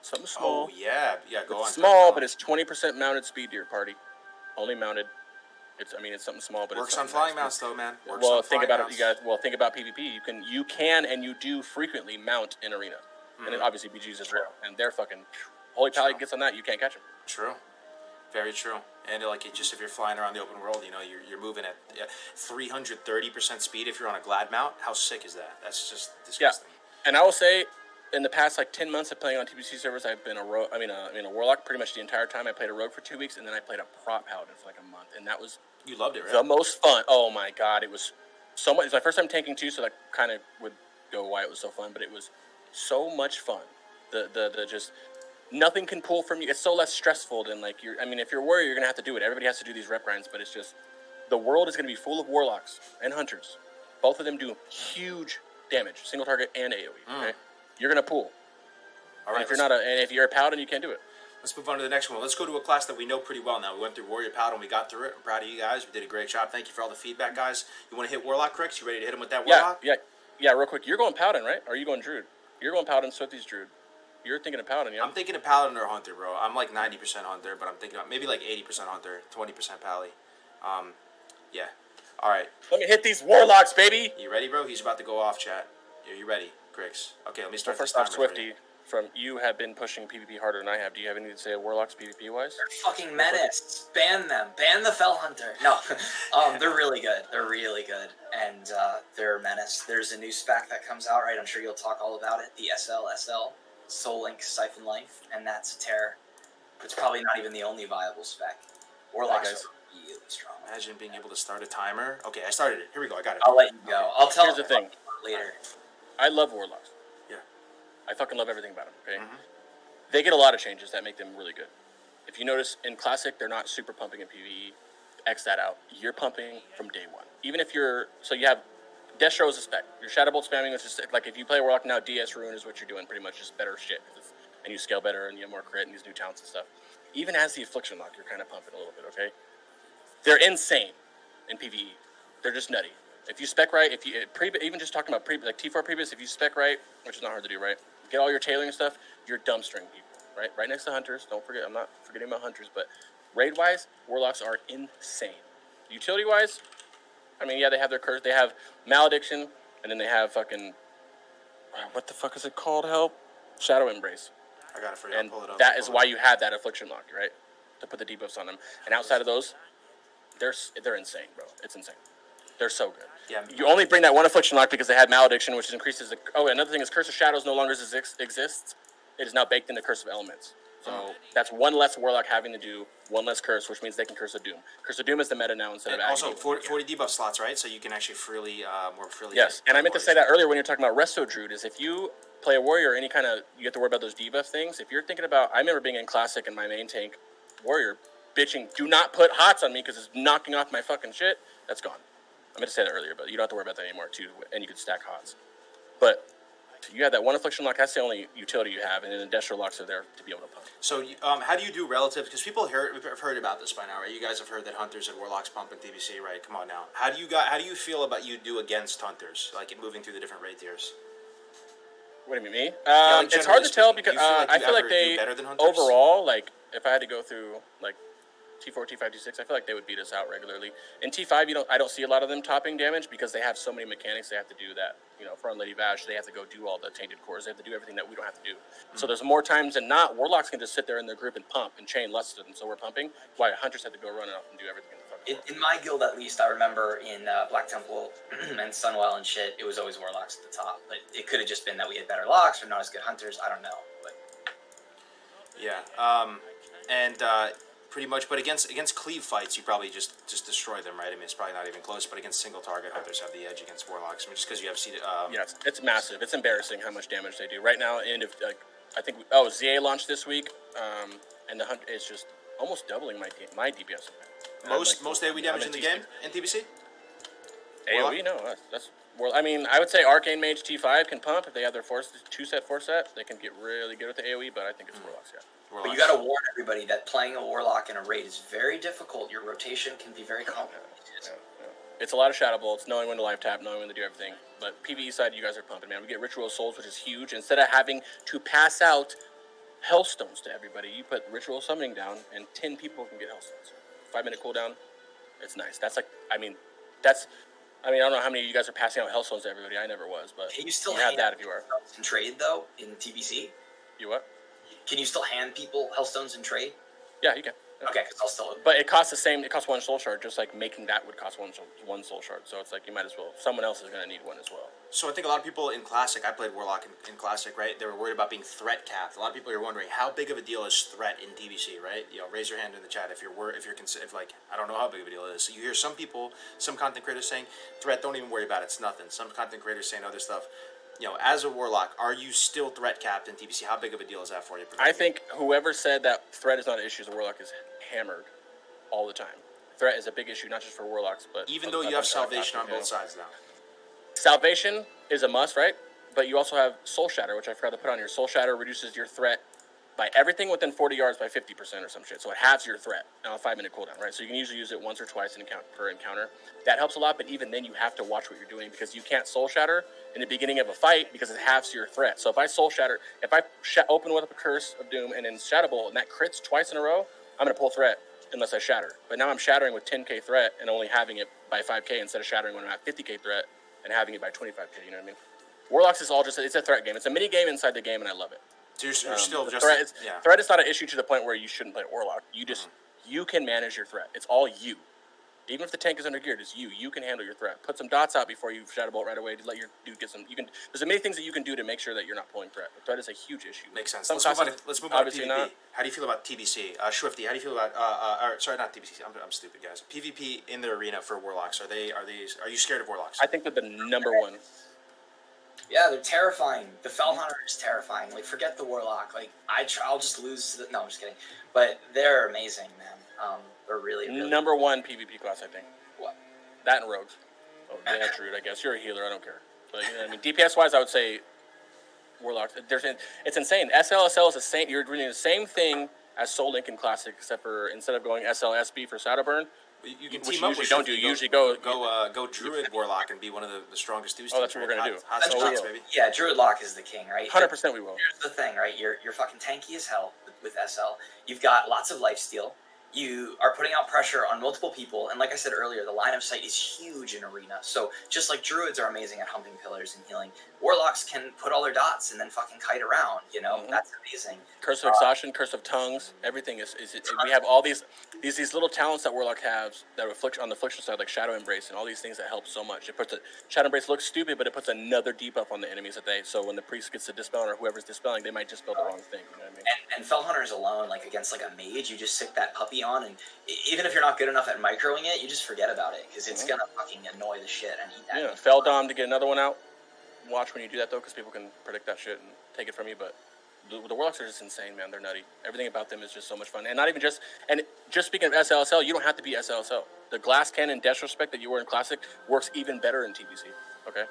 something small. Oh yeah, go on. Small, but it's 20% mounted speed to your party, only mounted. It's something small, but works it's on flying mounts though, man. Think about it, you guys. Well, think about PvP. You can and you do frequently mount in arena, and then obviously BGs as well, and they're fucking. Holy Pally gets on that, you can't catch him. True. Very true. And if you're flying around the open world, you're moving at 330% speed if you're on a glad mount. How sick is that? That's just disgusting. Yeah. And I will say, in the past 10 months of playing on TBC servers, I've been a warlock pretty much the entire time. I played a rogue for 2 weeks, and then I played a prop paladin for a month, and that was you loved it, right? The most fun. Oh my god, it was so much. It was my first time tanking too, so that kind of would go why it was so fun. But it was so much fun. The just. Nothing can pull from you. It's so less stressful than if you're a warrior, you're going to have to do it. Everybody has to do these rep grinds, but it's just, the world is going to be full of warlocks and hunters. Both of them do huge damage, single target and AoE. Okay? You're going to pull. All right. If you're a paladin, you can't do it. Let's move on to the next one. Let's go to a class that we know pretty well now. We went through Warrior Paladin. We got through it. I'm proud of you guys. We did a great job. Thank you for all the feedback, guys. You want to hit Warlock, Crix? You ready to hit him with that Warlock? Yeah. Real quick. You're going paladin, right? Or are you going druid? You're going paladin, Swifty's druid. You're thinking of paladin, yeah? I'm thinking of paladin or hunter, bro. I'm 90% hunter, but I'm thinking of maybe 80% hunter, 20% pally. Yeah. All right. Let me hit these warlocks, baby. You ready, bro? He's about to go off, chat. Are you ready, Crix? Okay, let me start. First off, Swifty, you have been pushing PvP harder than I have. Do you have anything to say of warlocks PvP wise? They're fucking menace. Ban them. Ban the Fell Hunter. No, they're really good. They're really good, and they're a menace. There's a new spec that comes out, right? I'm sure you'll talk all about it. The SL. Soul Link Siphon Life, and that's a terror. It's probably not even the only viable spec. Warlocks really strong. Imagine being able to start a timer. Okay, I started it. Here we go. I got it. I'll let you go. Okay. I'll tell Here's the thing. later. I love Warlocks. Yeah. I fucking love everything about them. Okay. Mm-hmm. They get a lot of changes that make them really good. If you notice in Classic, they're not super pumping in PvE. X that out. You're pumping from day one. Even if you're you have Destro as a spec. Your Shadow Bolt spamming, which is like if you play Warlock now, DS Ruin is what you're doing pretty much, just better shit. And you scale better and you have more crit and these new talents and stuff. Even as the Affliction Lock, you're kind of pumping a little bit, okay? They're insane in PvE. They're just nutty. If you spec right, if you even just talking about like T4 previous, if you spec right, which is not hard to do, right? Get all your tailoring and stuff, you're dumpstering people, right? Right next to Hunters. Don't forget, I'm not forgetting about Hunters, but raid-wise, Warlocks are insane. Utility-wise, I mean, yeah, they have their curse. They have Malediction, and then they have fucking... what the fuck is it called, help? Shadow Embrace. I got it for you. And I'll pull it up. that is why you have that Affliction Lock, right? To put the debuffs on them. And outside of those, they're insane, bro. It's insane. They're so good. Yeah. You only bring that one Affliction Lock because they had Malediction, which increases the... Oh, another thing is Curse of Shadows no longer exists. It is now baked into Curse of Elements. So that's one less Warlock having to do one less curse, which means they can Curse of Doom. Curse of Doom is the meta now instead of... Also, 40 debuff slots, right? So you can actually more freely... Yes, and I meant to say that earlier when you're talking about Resto Druid, is if you play a warrior, any kind of... You have to worry about those debuff things. If you're thinking about... I remember being in Classic and my main tank warrior bitching, do not put hots on me because it's knocking off my fucking shit. That's gone. I meant to say that earlier, but you don't have to worry about that anymore, too, and you can stack hots. But... You have that one Affliction Lock, that's the only utility you have, and then the Destro Locks are there to be able to pump. So, how do you do relative? Because people have heard about this by now, right? You guys have heard that Hunters and Warlocks pump in TBC, right? Come on now. How do you feel about you do against Hunters, like moving through the different raid tiers? What do you mean, me? Like it's hard to tell because I feel like they, better than Hunters? overall, like, if I had to go through, like, T4, T5, T6, I feel like they would beat us out regularly. In T5, I don't see a lot of them topping damage because they have so many mechanics they have to do that. For Unlady Vash, they have to go do all the tainted cores. They have to do everything that we don't have to do. Mm-hmm. So there's more times than not, Warlocks can just sit there in their group and pump and chain less to them. So we're pumping. Why Hunters have to go running up and do everything in the fucking in my guild, at least, I remember in Black Temple and Sunwell and shit, it was always Warlocks at the top. But it could have just been that we had better locks or not as good Hunters. I don't know. But yeah. Pretty much, but against cleave fights, you probably just destroy them, right? I mean, it's probably not even close. But against single target, Hunters have the edge against Warlocks. I mean, just because you have seated. Yes, it's massive. It's embarrassing how much damage they do right now. And I think ZA launched this week, and the Hunt is just almost doubling my DPS. Most AoE damage in the game in TBC. AoE, no, that's well. I mean, I would say Arcane Mage T5 can pump if they have their 2-set, 4-set. They can get really good with the AoE, but I think it's Warlocks, yeah. But you got to warn everybody that playing a Warlock in a raid is very difficult. Your rotation can be very complicated. Yeah. It's a lot of Shadow Bolts, knowing when to live tap, knowing when to do everything. But PvE side, you guys are pumping, man. We get Ritual of Souls, which is huge. Instead of having to pass out Hellstones to everybody, you put Ritual Summoning down, and 10 people can get Hellstones. 5-minute cooldown. It's nice. I don't know how many of you guys are passing out Hellstones to everybody. I never was, but can you still have that if you are. In trade, though, in TBC? You what? Can you still hand people Hellstones in trade? Yeah, you can. Yeah. Okay, because I'll still... But it costs the same. It costs 1 soul shard, just like making that would cost one soul shard. So it's like you might as well... Someone else is going to need one as well. So I think a lot of people in Classic... I played Warlock in Classic, right? They were worried about being threat capped. A lot of people are wondering, how big of a deal is threat in TBC, right? Raise your hand in the chat if I don't know how big of a deal it is. So you hear some people, some content creators saying, threat, don't even worry about it, it's nothing. Some content creators saying other stuff. As a Warlock, are you still threat capped in TBC? How big of a deal is that for you? I think whoever said that threat is not an issue as a Warlock is hammered all the time. Threat is a big issue, not just for Warlocks, but... Even though you have Salvation on both sides now. Salvation is a must, right? But you also have Soul Shatter, which I forgot to put on here. Soul Shatter reduces your threat by everything within 40 yards by 50% or some shit. So it halves your threat on a 5-minute cooldown, right? So you can usually use it once or twice per encounter. That helps a lot, but even then you have to watch what you're doing because you can't Soul Shatter in the beginning of a fight because it halves your threat. So if I Soul Shatter, if I open with a Curse of Doom and then Shadow Bolt and that crits twice in a row, I'm going to pull threat unless I Shatter. But now I'm shattering with 10k threat and only having it by 5k instead of shattering when I'm at 50k threat and having it by 25k, you know what I mean? Warlocks is all just, it's a threat game. It's a mini game inside the game and I love it. So you're still just... Threat is not an issue to the point where you shouldn't play Warlock. You just, you can manage your threat. It's all you. Even if the tank is under geared, it's you can handle your threat. Put some dots out before you shadow bolt right away to let your dude get some. There's many things that you can do to make sure that you're not pulling threat. But threat is a huge issue. Makes sense. Some Let's move on to PvP. not. How do you feel about TBC? Swifty, how do you feel about sorry, not TBC. I'm stupid, guys. PvP in the arena for Warlocks. Are you scared of Warlocks? I think that the number one. Yeah, they're terrifying. The Fell Hunter is terrifying. Like, forget the Warlock. Like, I'll just lose. No, I'm just kidding. But they're amazing, man. They're really number one PvP class, I think. What? That and Rogues. Oh, they have Druid, I guess. You're a healer. I don't care. But you know what I mean. DPS wise, I would say Warlocks. It's insane. SLSL is the same. You're doing the same thing as Soul Link in Classic, except for instead of going SLSB for Shadowburn. You can which team up usually with don't do. You usually go Druid Warlock and be one of the strongest dudes. Oh, that's what we're gonna do. Hot spots, baby. Yeah, Druid Lock is the king, right? 100% we will. Here's the thing, right? You're fucking tanky as hell with SL. You've got lots of lifesteal. You are putting out pressure on multiple people, and like I said earlier, the line of sight is huge in Arena. So just like Druids are amazing at humping pillars and healing, Warlocks can put all their dots and then fucking kite around. You know, that's amazing. Curse of Exhaustion, Curse of Tongues, everything is we have all these little talents that Warlock has that on the affliction side, like Shadow Embrace and all these things that help so much. It puts Shadow Embrace looks stupid, but it puts another debuff on the enemies so when the priest gets to dispel or whoever's dispelling, they might just spell the wrong thing. You know what I mean? And Fell Hunters alone, like against like a mage, you just stick that puppy on, and even if you're not good enough at microing it, you just forget about it because it's gonna fucking annoy the shit and eat that. Yeah, Fell Dom to get another one out. Watch when you do that though, because people can predict that shit and take it from you. But the Warlocks are just insane, man. They're nutty. Everything about them is just so much fun, and not even just. And just speaking of SLSL, you don't have to be SLSL. The Glass Cannon Disrespect that you were in Classic works even better in TBC. Okay.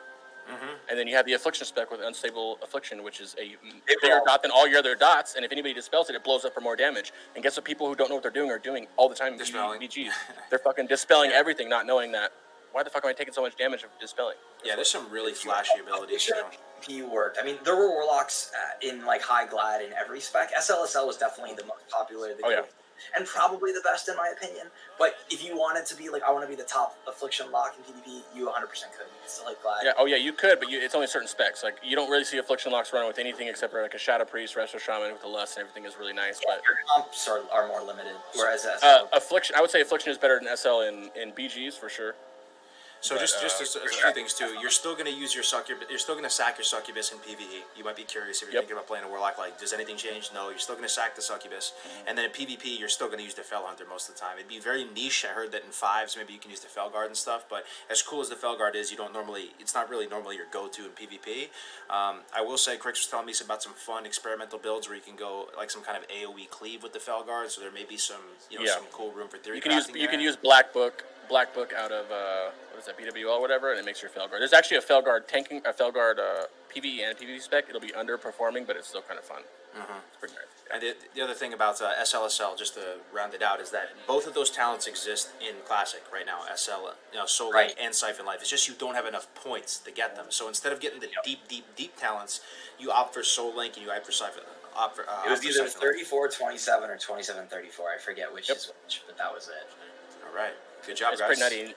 And then you have the Affliction spec with Unstable Affliction, which is a bigger dot than all your other dots. And if anybody dispels it, it blows up for more damage. And guess what? People who don't know what they're doing are doing all the time. Dispelling. BGs. They're fucking dispelling everything, not knowing that. Why the fuck am I taking so much damage of dispelling? Yeah, there's some really flashy abilities. He worked. I mean, there were Warlocks in like High Glad in every spec. SLSL was definitely the most popular. And probably the best in my opinion. But if you wanted to be like, I want to be the top Affliction lock in PvP, you 100% could. It's like Glad. Yeah, you could, but it's only certain specs. Like, you don't really see Affliction locks running with anything except for like a Shadow Priest, Resto Shaman with the Lust, and everything is really nice. Yeah, but your comps are more limited. Whereas SL, Affliction, I would say Affliction is better than SL in BGs for sure. So just a few things too. You're still going to use your succubus. You're still going to sack your succubus in PvE. You might be curious if you're thinking about playing a warlock. Like, does anything change? No. You're still going to sack the succubus, and then in PvP, you're still going to use the Fell Hunter most of the time. It'd be very niche. I heard that in fives, maybe you can use the Fell Guard and stuff. But as cool as the Fell Guard is, it's not really normally your go-to in PvP. I will say, Crix was telling me about some fun experimental builds where you can go like some kind of AOE cleave with the Fell Guard. So there may be some some cool room for theory. You can use Black Book out of what is that, BWL or whatever, and it makes your Felguard. There's actually a Felguard PvE and PvP spec. It'll be underperforming, but it's still kind of fun. It's pretty nice. And the other thing about SLSL, just to round it out, is that both of those talents exist in Classic right now. Soul Link and Siphon Life. It's just you don't have enough points to get them. So instead of getting the deep talents, you opt for Soul Link and you opt for Siphon. It was either 34-27 or 27-34. I forget which is which, but that was it. All right. Good job, it's guys. Pretty nutty.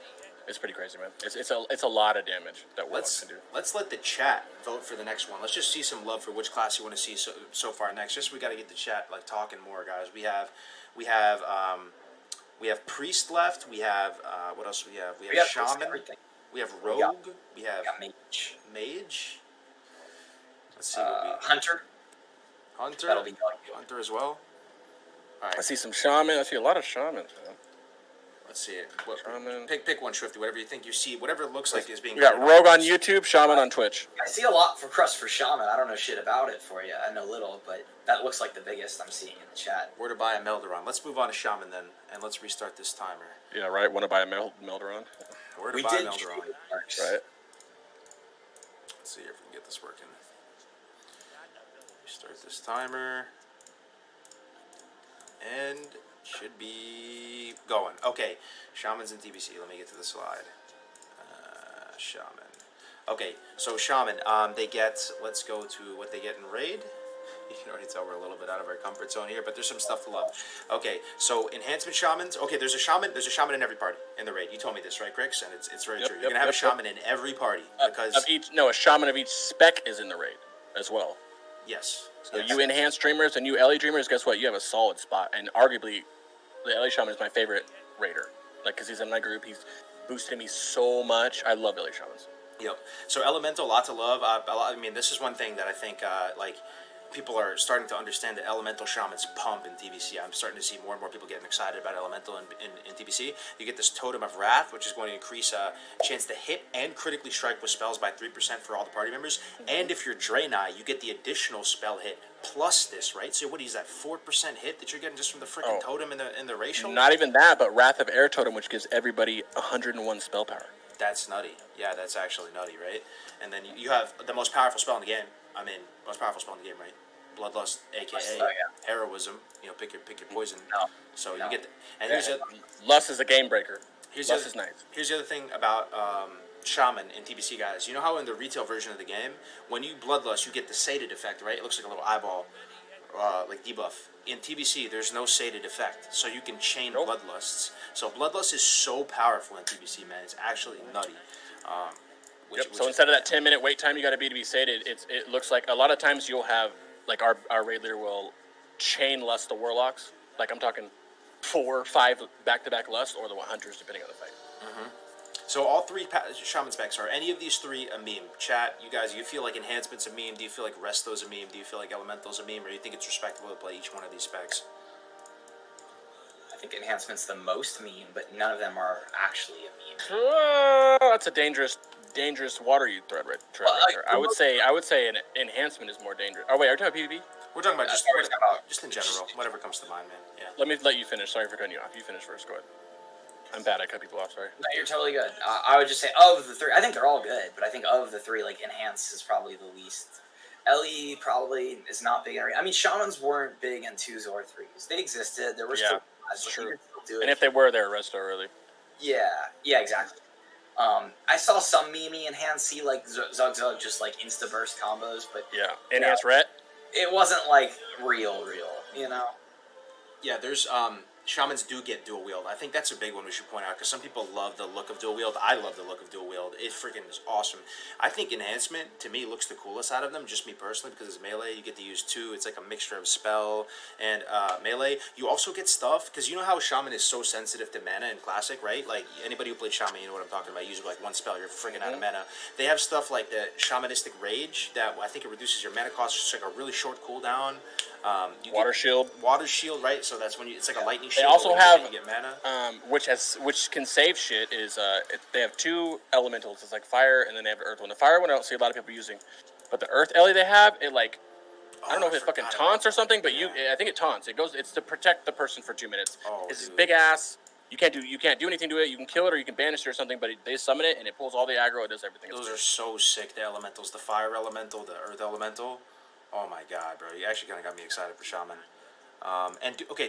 It's pretty crazy, man. It's a lot of damage that Warlocks can do. Let's let the chat vote for the next one. Let's just see some love for which class you want to see so far next. Just we got to get the chat like talking more, guys. We have Priest left. We have what else? We have Shaman. We have Rogue. We have Mage. Let's see. Hunter. That'll be Hunter as well. All right. I see some Shaman. I see a lot of Shamans, man. Let's see it. Pick one, Swifty. Whatever you think you see, whatever it looks like is being. We got Rogue on YouTube, Shaman on Twitch. I see a lot for crust for Shaman. I don't know shit about it for you. I know little, but that looks like the biggest I'm seeing in the chat. Where to buy a Melderon? Let's move on to Shaman then, and let's restart this timer. Yeah, right. Want to buy a Melderon? Where to buy a Melderon? Right. Let's see if we can get this working. Restart this timer. And should be going. Okay, Shaman's in TBC. Let me get to the slide. Shaman. Okay, so Shaman, they get, let's go to what they get in Raid. You can already tell we're a little bit out of our comfort zone here, but there's some stuff to love. Okay, so enhancement Shamans. Okay, there's a Shaman in every party in the Raid. You told me this, right, Crix? And it's very true. You're going to have a Shaman in every party. Because a Shaman of each spec is in the Raid as well. Yes. So you enhanced dreamers and you LE dreamers, guess what? You have a solid spot. And arguably, the LE Shaman is my favorite raider. Like, because he's in my group, he's boosted me so much. I love LA Shamans. Yep. So Elemental, lots of love. I mean, this is one thing that I think like people are starting to understand that Elemental Shamans pump in TBC. I'm starting to see more and more people getting excited about Elemental in TBC. You get this Totem of Wrath, which is going to increase chance to hit and critically strike with spells by 3% for all the party members. And if you're Draenei, you get the additional spell hit plus this, right? So what is that, 4% hit that you're getting just from the freaking Totem in the racial? Not even that, but Wrath of Air Totem, which gives everybody 101 spell power. That's nutty. Yeah, that's actually nutty, right? And then you have the most powerful spell in the game. I mean, most powerful spell in the game, right? Bloodlust, aka heroism. You know, pick your poison. No. So you get. And here's Lust is a game breaker. Lust is nice. Here's the other thing about Shaman in TBC, guys. You know how in the retail version of the game, when you Bloodlust, you get the sated effect, right? It looks like a little eyeball, like debuff. In TBC, there's no sated effect, so you can chain Bloodlusts. So Bloodlust is so powerful in TBC, man. It's actually nutty. So instead of that 10-minute wait time you got to be sated, it looks like a lot of times you'll have, like our raid leader will chain lust the warlocks. Like I'm talking 4 or 5 back-to-back lust or the hunters, depending on the fight. Mm-hmm. So all 3 shaman specs, are any of these 3 a meme? Chat, you guys, you feel like Enhancement's a meme? Do you feel like Resto's a meme? Do you feel like Elemental's a meme? Or do you think it's respectable to play each one of these specs? I think Enhancement's the most meme, but none of them are actually a meme. That's a dangerous water you tread right there. I would say an Enhancement is more dangerous. Oh wait, are you talking about PvP? We're talking about just in general, whatever comes to mind, man. Yeah. Let me let you finish. Sorry for cutting you off. You finish first. Go ahead. I'm bad. I cut people off. Sorry. No, you're totally good. I would just say of the 3, I think they're all good, but I think of the 3, like Enhance is probably the least. LE probably is not big. I mean, Shamans weren't big in 2s or 3s. They existed. There were still guys, true. And if they were, they're Resto early. Yeah, exactly. I saw some meme Enhance see like Zug just like insta burst combos, but Enhance Ret. It wasn't like real, you know. Yeah, there's Shamans do get dual wield. I think that's a big one we should point out because some people love the look of dual wield. I love the look of dual wield. It freaking is awesome. I think Enhancement, to me, looks the coolest out of them, just me personally, because it's melee. You get to use 2. It's like a mixture of spell and melee. You also get stuff, because you know how Shaman is so sensitive to mana in Classic, right? Like, anybody who played Shaman, you know what I'm talking about. You use like 1 spell, you're freaking out of mana. They have stuff like the Shamanistic Rage that I think it reduces your mana cost. It's like a really short cooldown. Water shield, right? So that's when it's like a lightning shield. They also have you get mana, which can save shit. Is they have 2 elementals. It's like fire, and then they have the earth one. The fire one I don't see a lot of people using, but the earth Ellie they have it like I don't know if it fucking taunts or something, but I think it taunts. It's to protect the person for 2 minutes. It's this big ass. You can't do anything to it. You can kill it or you can banish it or something, but they summon it and it pulls all the aggro. It does everything. Those are so sick. The elementals, the fire elemental, the earth elemental. Oh my god, bro! You actually kind of got me excited for Shaman.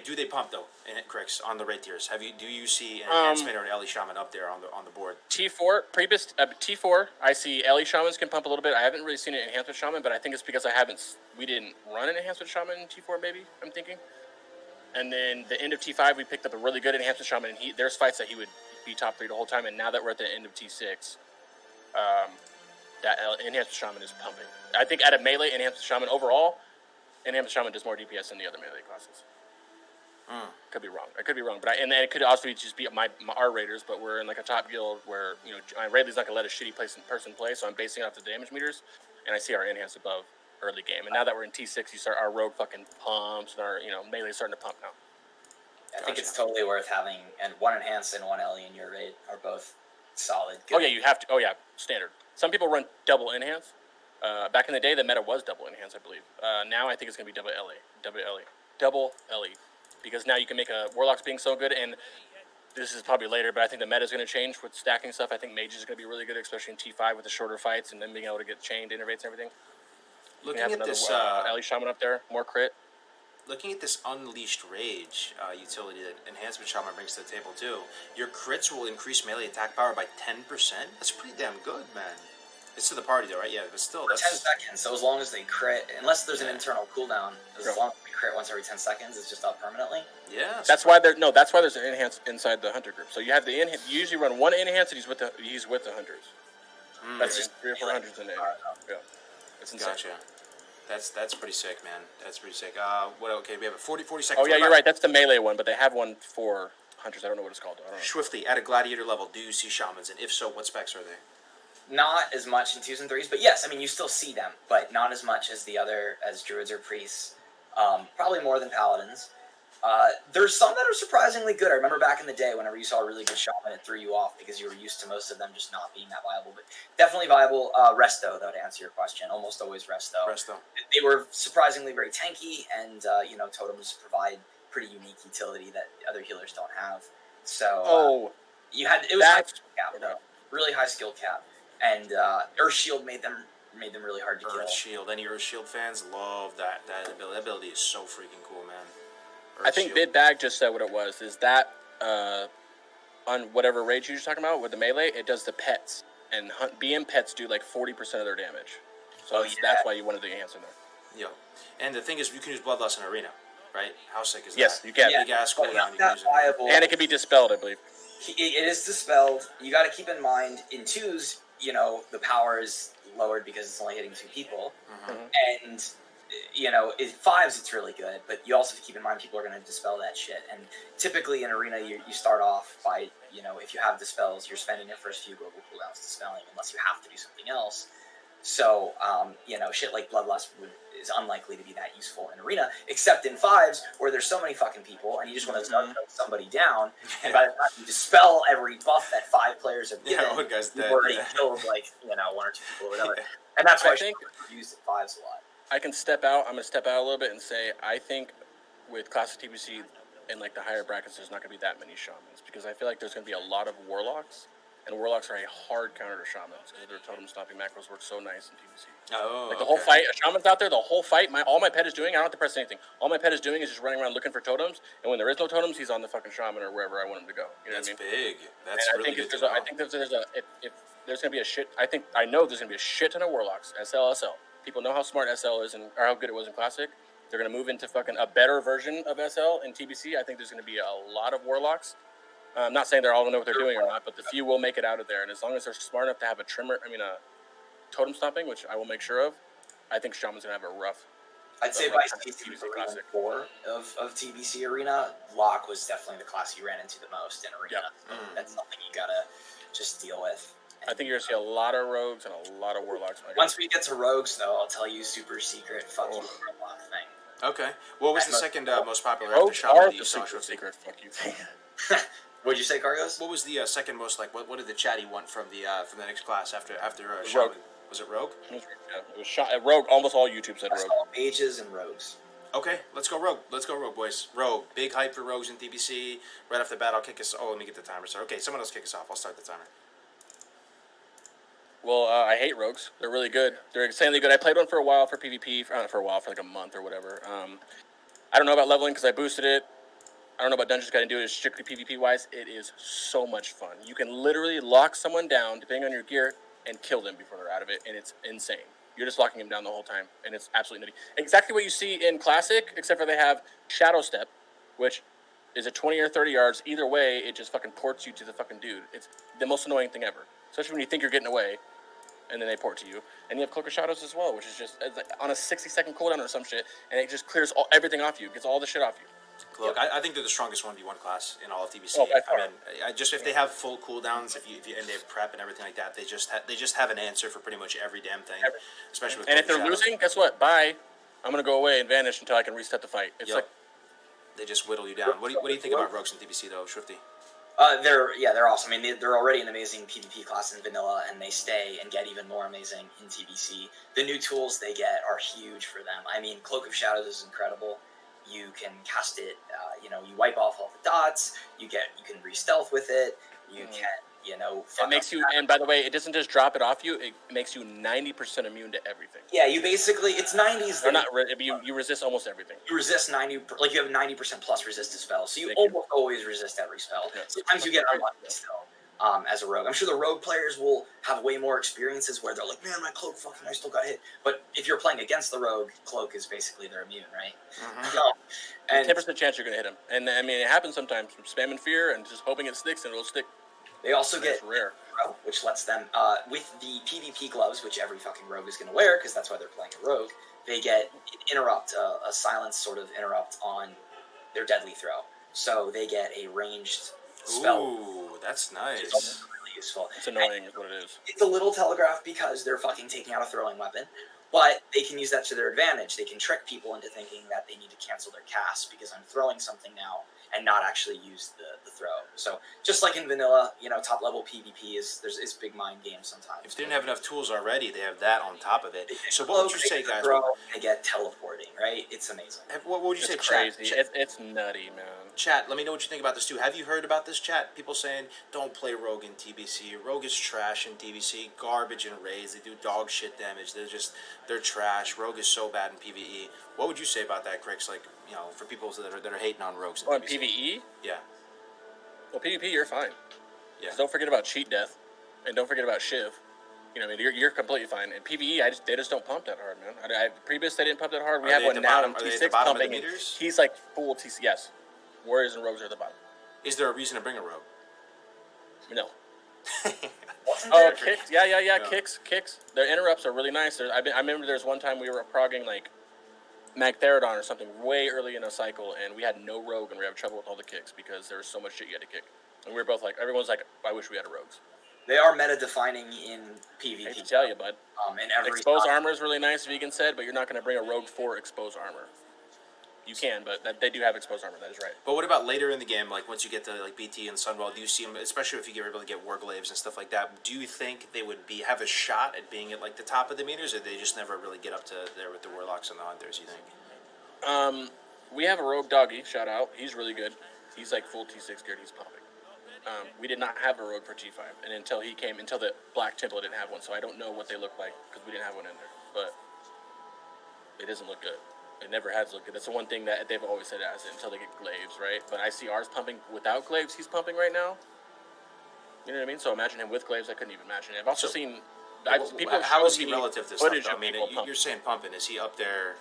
Do they pump though? In Crix on the raid tiers? Do you see an Enhancement or an Ellie Shaman up there on the board? T4 previous T4. I see Ellie Shamans can pump a little bit. I haven't really seen an Enhancement Shaman, but I think it's because we didn't run an Enhancement Shaman in T4. Maybe I'm thinking. And then the end of T5, we picked up a really good Enhancement Shaman, and there's fights that he would be top 3 the whole time. And now that we're at the end of T6, that Enhancement Shaman is pumping. I think out of melee, Enhancement Shaman overall, Enhancement Shaman does more DPS than the other melee classes. Could be wrong. I could be wrong, but and it could also just be our raiders. But we're in like a top guild where Raidley's not gonna let a shitty person play, so I'm basing it off the damage meters, and I see our enhance above early game. And now that we're in T6, our rogue fucking pumps, and our melee's starting to pump now. I think it's totally worth having, and 1 enhance and 1 Ellie in your raid are both solid. Good. Oh yeah, you have to. Oh yeah, standard. Some people run double enhance. Back in the day, the meta was double enhance, I believe. Now I think it's going to be double LE, because now you can make a warlocks being so good, and this is probably later, but I think the meta is going to change with stacking stuff. I think mages is going to be really good, especially in T5 with the shorter fights, and then being able to get chained, innervates, and everything. Looking at this LE Shaman up there, more crit. Looking at this Unleashed Rage utility that Enhancement Shaman brings to the table too, your crits will increase melee attack power by 10%. That's pretty damn good, man. It's to the party though, right? Yeah, but still. For 10 seconds, so as long as they crit, unless there's an internal cooldown, as long as we crit once every 10 seconds, it's just up permanently. Yeah. That's why there's an enhance inside the hunter group. So you have you usually run 1 enhance and he's with the hunters. That's just 3 or 4 hunters in there. Yeah. It's insane. Gotcha. That's pretty sick, man. That's pretty sick. We have a 40 seconds. Oh yeah, you're right. That's the melee one, but they have one for hunters. I don't know what it's called. I don't know. Swiftly, at a gladiator level, do you see shamans? And if so, what specs are they? Not as much in 2s and 3s, but yes, I mean, you still see them, but not as much as as druids or priests. Probably more than paladins. There's some that are surprisingly good. I remember back in the day, whenever you saw a really good shaman, it threw you off because you were used to most of them just not being that viable. But definitely viable. Resto, though, to answer your question, almost always Resto. Resto. They were surprisingly very tanky, and totems provide pretty unique utility that other healers don't have. So it was high skill cap though, really high skill cap, and Earth Shield made them really hard to kill. Earth Shield. Any Earth Shield fans love that ability. That ability is so freaking cool, man. I think Bid Bag just said what it was. Is that on whatever rage you're talking about with the melee, it does the pets, and BM pets do like 40% of their damage. So that's why you wanted the enhancer there. Yeah, and the thing is, you can use Bloodlust in Arena, right? How sick is that? Yes, you can. Big ass cooldown. You can use it. And it can be dispelled, I believe. It is dispelled. You got to keep in mind in 2s, the power is lowered because it's only hitting 2 people, and in 5s it's really good, but you also have to keep in mind people are going to dispel that shit. And typically in Arena, you start off by, if you have dispels, you're spending your first few global cooldowns dispelling, unless you have to do something else. So, shit like Bloodlust is unlikely to be that useful in Arena, except in 5s, where there's so many fucking people, and you just want to knock somebody down, and by the time you dispel every buff that 5 players have given, you've already killed, 1 or 2 people or whatever. And that's why I think used in 5s a lot. I can step out. I'm going to step out a little bit and say I think with Classic TBC in the higher brackets, there's not going to be that many shamans because I feel like there's going to be a lot of warlocks, and warlocks are a hard counter to shamans because their totem stopping macros work so nice in TBC. Oh, the whole fight, a shaman's out there. The whole fight, all my pet is doing, I don't have to press anything. All my pet is doing is just running around looking for totems, and when there is no totems, he's on the fucking shaman or wherever I want him to go. You know That's what I mean? big. That's and really good. I think if there's going to be a shit. I know there's going to be a shit ton of warlocks. SL. People know how smart SL is or how good it was in Classic. They're going to move into fucking a better version of SL in TBC. I think there's going to be a lot of warlocks. I'm not saying they're all going to know what they're doing or not, but the few will make it out of there. And as long as they're smart enough to have a totem stomping, which I will make sure of, I think Shaman's going to have a rough. I'd say by season 4 of TBC Arena, Lock was definitely the class you ran into the most in Arena. Yep. That's something you got to just deal with. I think you're going to see a lot of rogues and a lot of warlocks. Once we get to rogues, though, I'll tell you super secret fuck you warlock thing. Okay. What was the second most popular rogues after Shaman that you saw? Secret fuck you thing. What'd you say, Cargos? What was the second most what did the chatty want from the next class after Shaman? Rogue. Was it Rogue? It was Rogue. Almost all YouTube said Rogue. All mages and rogues. Okay, let's go Rogue. Let's go Rogue, boys. Rogue. Big hype for Rogues in TBC. Right off the bat, I'll kick us. Oh, let me get the timer started. Okay, someone else kick us off. I'll start the timer. Well, I hate rogues. They're really good. They're insanely good. I played one for a while for PvP, for like a month or whatever. I don't know about leveling because I boosted it. I don't know about dungeons. Got to do it strictly PvP wise. It is so much fun. You can literally lock someone down depending on your gear and kill them before they're out of it, and it's insane. You're just locking them down the whole time, and it's absolutely nutty. Exactly what you see in Classic, except for they have Shadow Step, which is a 20 or 30 yards. Either way, it just fucking ports you to the fucking dude. It's the most annoying thing ever, especially when you think you're getting away. And then they port to you. And you have Cloak of Shadows as well, which is just on a 60-second cooldown or some shit, and it just clears everything off you, gets all the shit off you. Look, I think they're the strongest 1v1 class in all of TBC. Oh, by far. I mean, if they have full cooldowns, and they have prep and everything like that, they just have an answer for pretty much every damn thing. Especially with. And if they're losing, guess what? Bye. I'm gonna go away and vanish until I can reset the fight. It's like they just whittle you down. What do you think about Rogues in TBC though, Swifty? They're awesome. I mean, they're already an amazing PvP class in vanilla, and they stay and get even more amazing in TBC. The new tools they get are huge for them. I mean, Cloak of Shadows is incredible. You can cast it. You wipe off all the dots. You can re-stealth with it. You can. It makes you. And by the way, it doesn't just drop it off you. It makes you 90% immune to everything. Yeah, you basically it's 90s. Or not. You resist almost everything. You resist 90. Like you have 90% plus resist to spells, so you almost always resist every spell. Yeah. Sometimes you get unlucky still. As a rogue, I'm sure the rogue players will have way more experiences where they're like, "Man, my cloak fucking, I still got hit." But if you're playing against the rogue, cloak is basically their immune, right? Mm-hmm. And 10% chance you're gonna hit him, and I mean it happens sometimes. Spamming fear and just hoping it sticks, and it'll stick. They also get rare, which lets them with the PvP gloves, which every fucking rogue is gonna wear because that's why they're playing a rogue. They get interrupt, a silence sort of interrupt on their deadly throw. so they get a ranged spell. Ooh, that's nice. Which is also really useful. It's annoying, is what it is. It's a little telegraphed because they're fucking taking out a throwing weapon, but they can use that to their advantage. They can trick people into thinking that they need to cancel their cast because I'm throwing something now and not actually use the throw. So just like in vanilla, top level PvP is big mind games sometimes. If they didn't have enough tools already, they have that on top of it. So what would you say, guys? They get teleporting, right? It's amazing. What would you say, crazy. Chat? It's nutty, man. Chat, let me know what you think about this too. Have you heard about this, chat? People saying, don't play Rogue in TBC. Rogue is trash in TBC. Garbage in raids. They do dog shit damage. They're trash. Rogue is so bad in PvE. What would you say about that, Crix? Like, for people that are hating on Rogues in in TBC. PvE? Yeah. Well, PvP, you're fine. Yeah. Don't forget about Cheat Death. And don't forget about Shiv. You're completely fine. In PvE, they just don't pump that hard, man. Previous, they didn't pump that hard. We have one now in T6 pumping. He's like full T6. Yes. Warriors and Rogues are at the bottom. Is there a reason to bring a Rogue? No. Kicks. Yeah. Kicks. Their interrupts are really nice. I remember there's one time we were progging like Magtheridon or something way early in a cycle, and we had no Rogue, and we had trouble with all the kicks because there was so much shit you had to kick. And we were both like, everyone's like, I wish we had a Rogues. They are meta-defining in PvP. I hate to tell you, bud. In every exposed armor is really nice, Vegan said, but you're not going to bring a Rogue for exposed armor. You can, but they do have exposed armor. That is right. But what about later in the game? Like once you get to like BT and Sunwell, do you see them? Especially if you get able to get Warglaives and stuff like that. Do you think they would have a shot at being at like the top of the meters, or they just never really get up to there with the Warlocks and the Hunters? You think? We have a Rogue doggy. Shout out. He's really good. He's like full T6 geared. He's pumping. We did not have a Rogue for T5, and until the Black Temple didn't have one, so I don't know what they look like because we didn't have one in there. But it doesn't look good. It never has looked good. That's the one thing that they've always said as until they get glaives, right? But I see ours pumping without glaives. He's pumping right now. You know what I mean? So imagine him with glaives. I couldn't even imagine it. I've also seen people. How is he relative to stuff? I mean, pumping. You're saying pumping. Is he up there?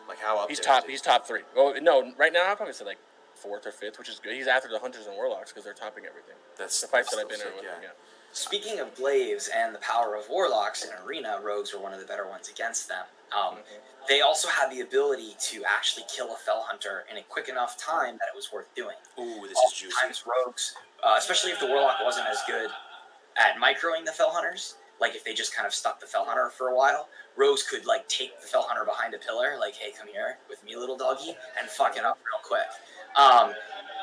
Like how up? He's there top. He's top 3. Well, no, right now I'd probably say like 4th or 5th, which is good. He's after the Hunters and Warlocks because they're topping everything. That's the fights that I've been in with him. Yeah. Speaking of glaives and the power of Warlocks in Arena, Rogues were one of the better ones against them. They also had the ability to actually kill a Fell Hunter in a quick enough time that it was worth doing. Ooh, this is juicy. Sometimes Rogues, especially if the Warlock wasn't as good at microing the Fell Hunters, like if they just kind of stuck the Fell Hunter for a while, Rogues could like take the Fell Hunter behind a pillar, like, hey, come here with me, little doggy, and fuck it up real quick.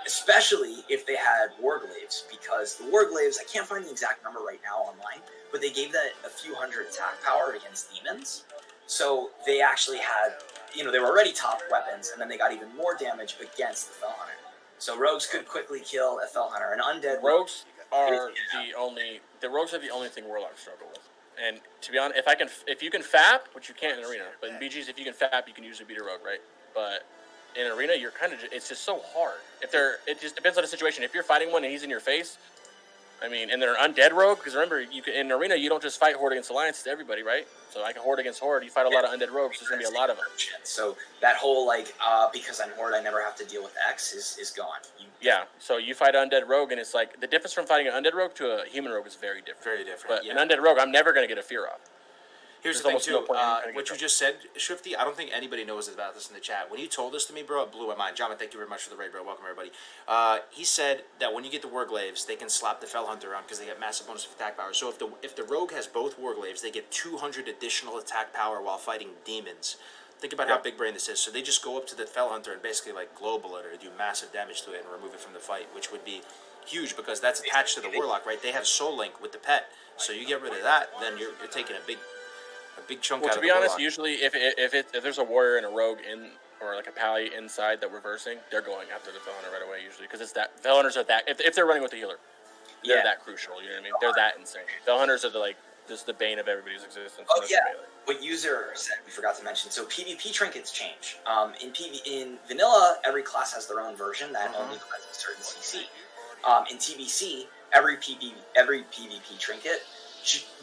Especially if they had Warglaives, because the Warglaives, I can't find the exact number right now online, but they gave that a few hundred attack power against demons. So they actually had, they were already top weapons, and then they got even more damage against the Fell Hunter. So Rogues could quickly kill a Fell Hunter. An undead Rogues are the Rogues are the only thing Warlocks struggle with. And to be honest, if you can FAP, which you can't in Arena, but in BGs, if you can FAP, you can usually beat a Rogue, right? But in Arena, you're it's just so hard. It just depends on the situation. If you're fighting one and he's in your face, and they're an undead Rogue, because remember, in Arena, you don't just fight Horde against Alliance, it's everybody, right? So like a Horde against Horde, you fight a lot of undead Rogues, there's going to be a lot of them. So that whole, because I'm Horde, I never have to deal with X is gone. Yeah, so you fight an undead Rogue, and it's like, the difference from fighting an undead Rogue to a human Rogue is very different. Very different, But an undead Rogue, I'm never going to get a fear off. Here's the thing, too. What you just said, Swifty, I don't think anybody knows about this in the chat. When you told this to me, bro, it blew my mind. John, thank you very much for the raid, bro. Welcome, everybody. He said that when you get the Warglaives, they can slap the Fell Hunter on because they get massive bonus of attack power. So if the Rogue has both Warglaives, they get 200 additional attack power while fighting demons. Think about how big brain this is. So they just go up to the Fell Hunter and basically like global it or do massive damage to it and remove it from the fight, which would be huge because that's attached to the Warlock, right? They have Soul Link with the pet. So you get rid of that, then you're taking a big chunk out of the to be honest, Warlock. usually if there's a Warrior and a Rogue or like a Pally inside that reversing, they're going after the Fell Hunter right away usually because it's that Fell Hunters are that if they're running with the healer, they're that crucial. You know what I mean? They're that insane. Fell Hunters are just the bane of everybody's existence. Oh yeah. What user said we forgot to mention. So PvP trinkets change. In vanilla, every class has their own version that only has a certain CC. In TBC, every PvP trinket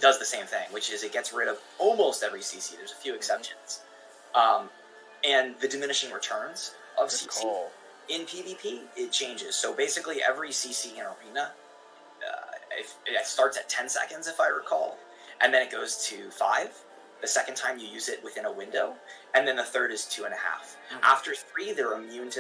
does the same thing, which is it gets rid of almost every CC. There's a few exceptions. And the diminishing returns of CC in PvP, it changes. So basically every CC in Arena, it starts at 10 seconds if I recall, and then it goes to 5. The second time you use it within a window, and then the third is 2.5. After 3, they're immune to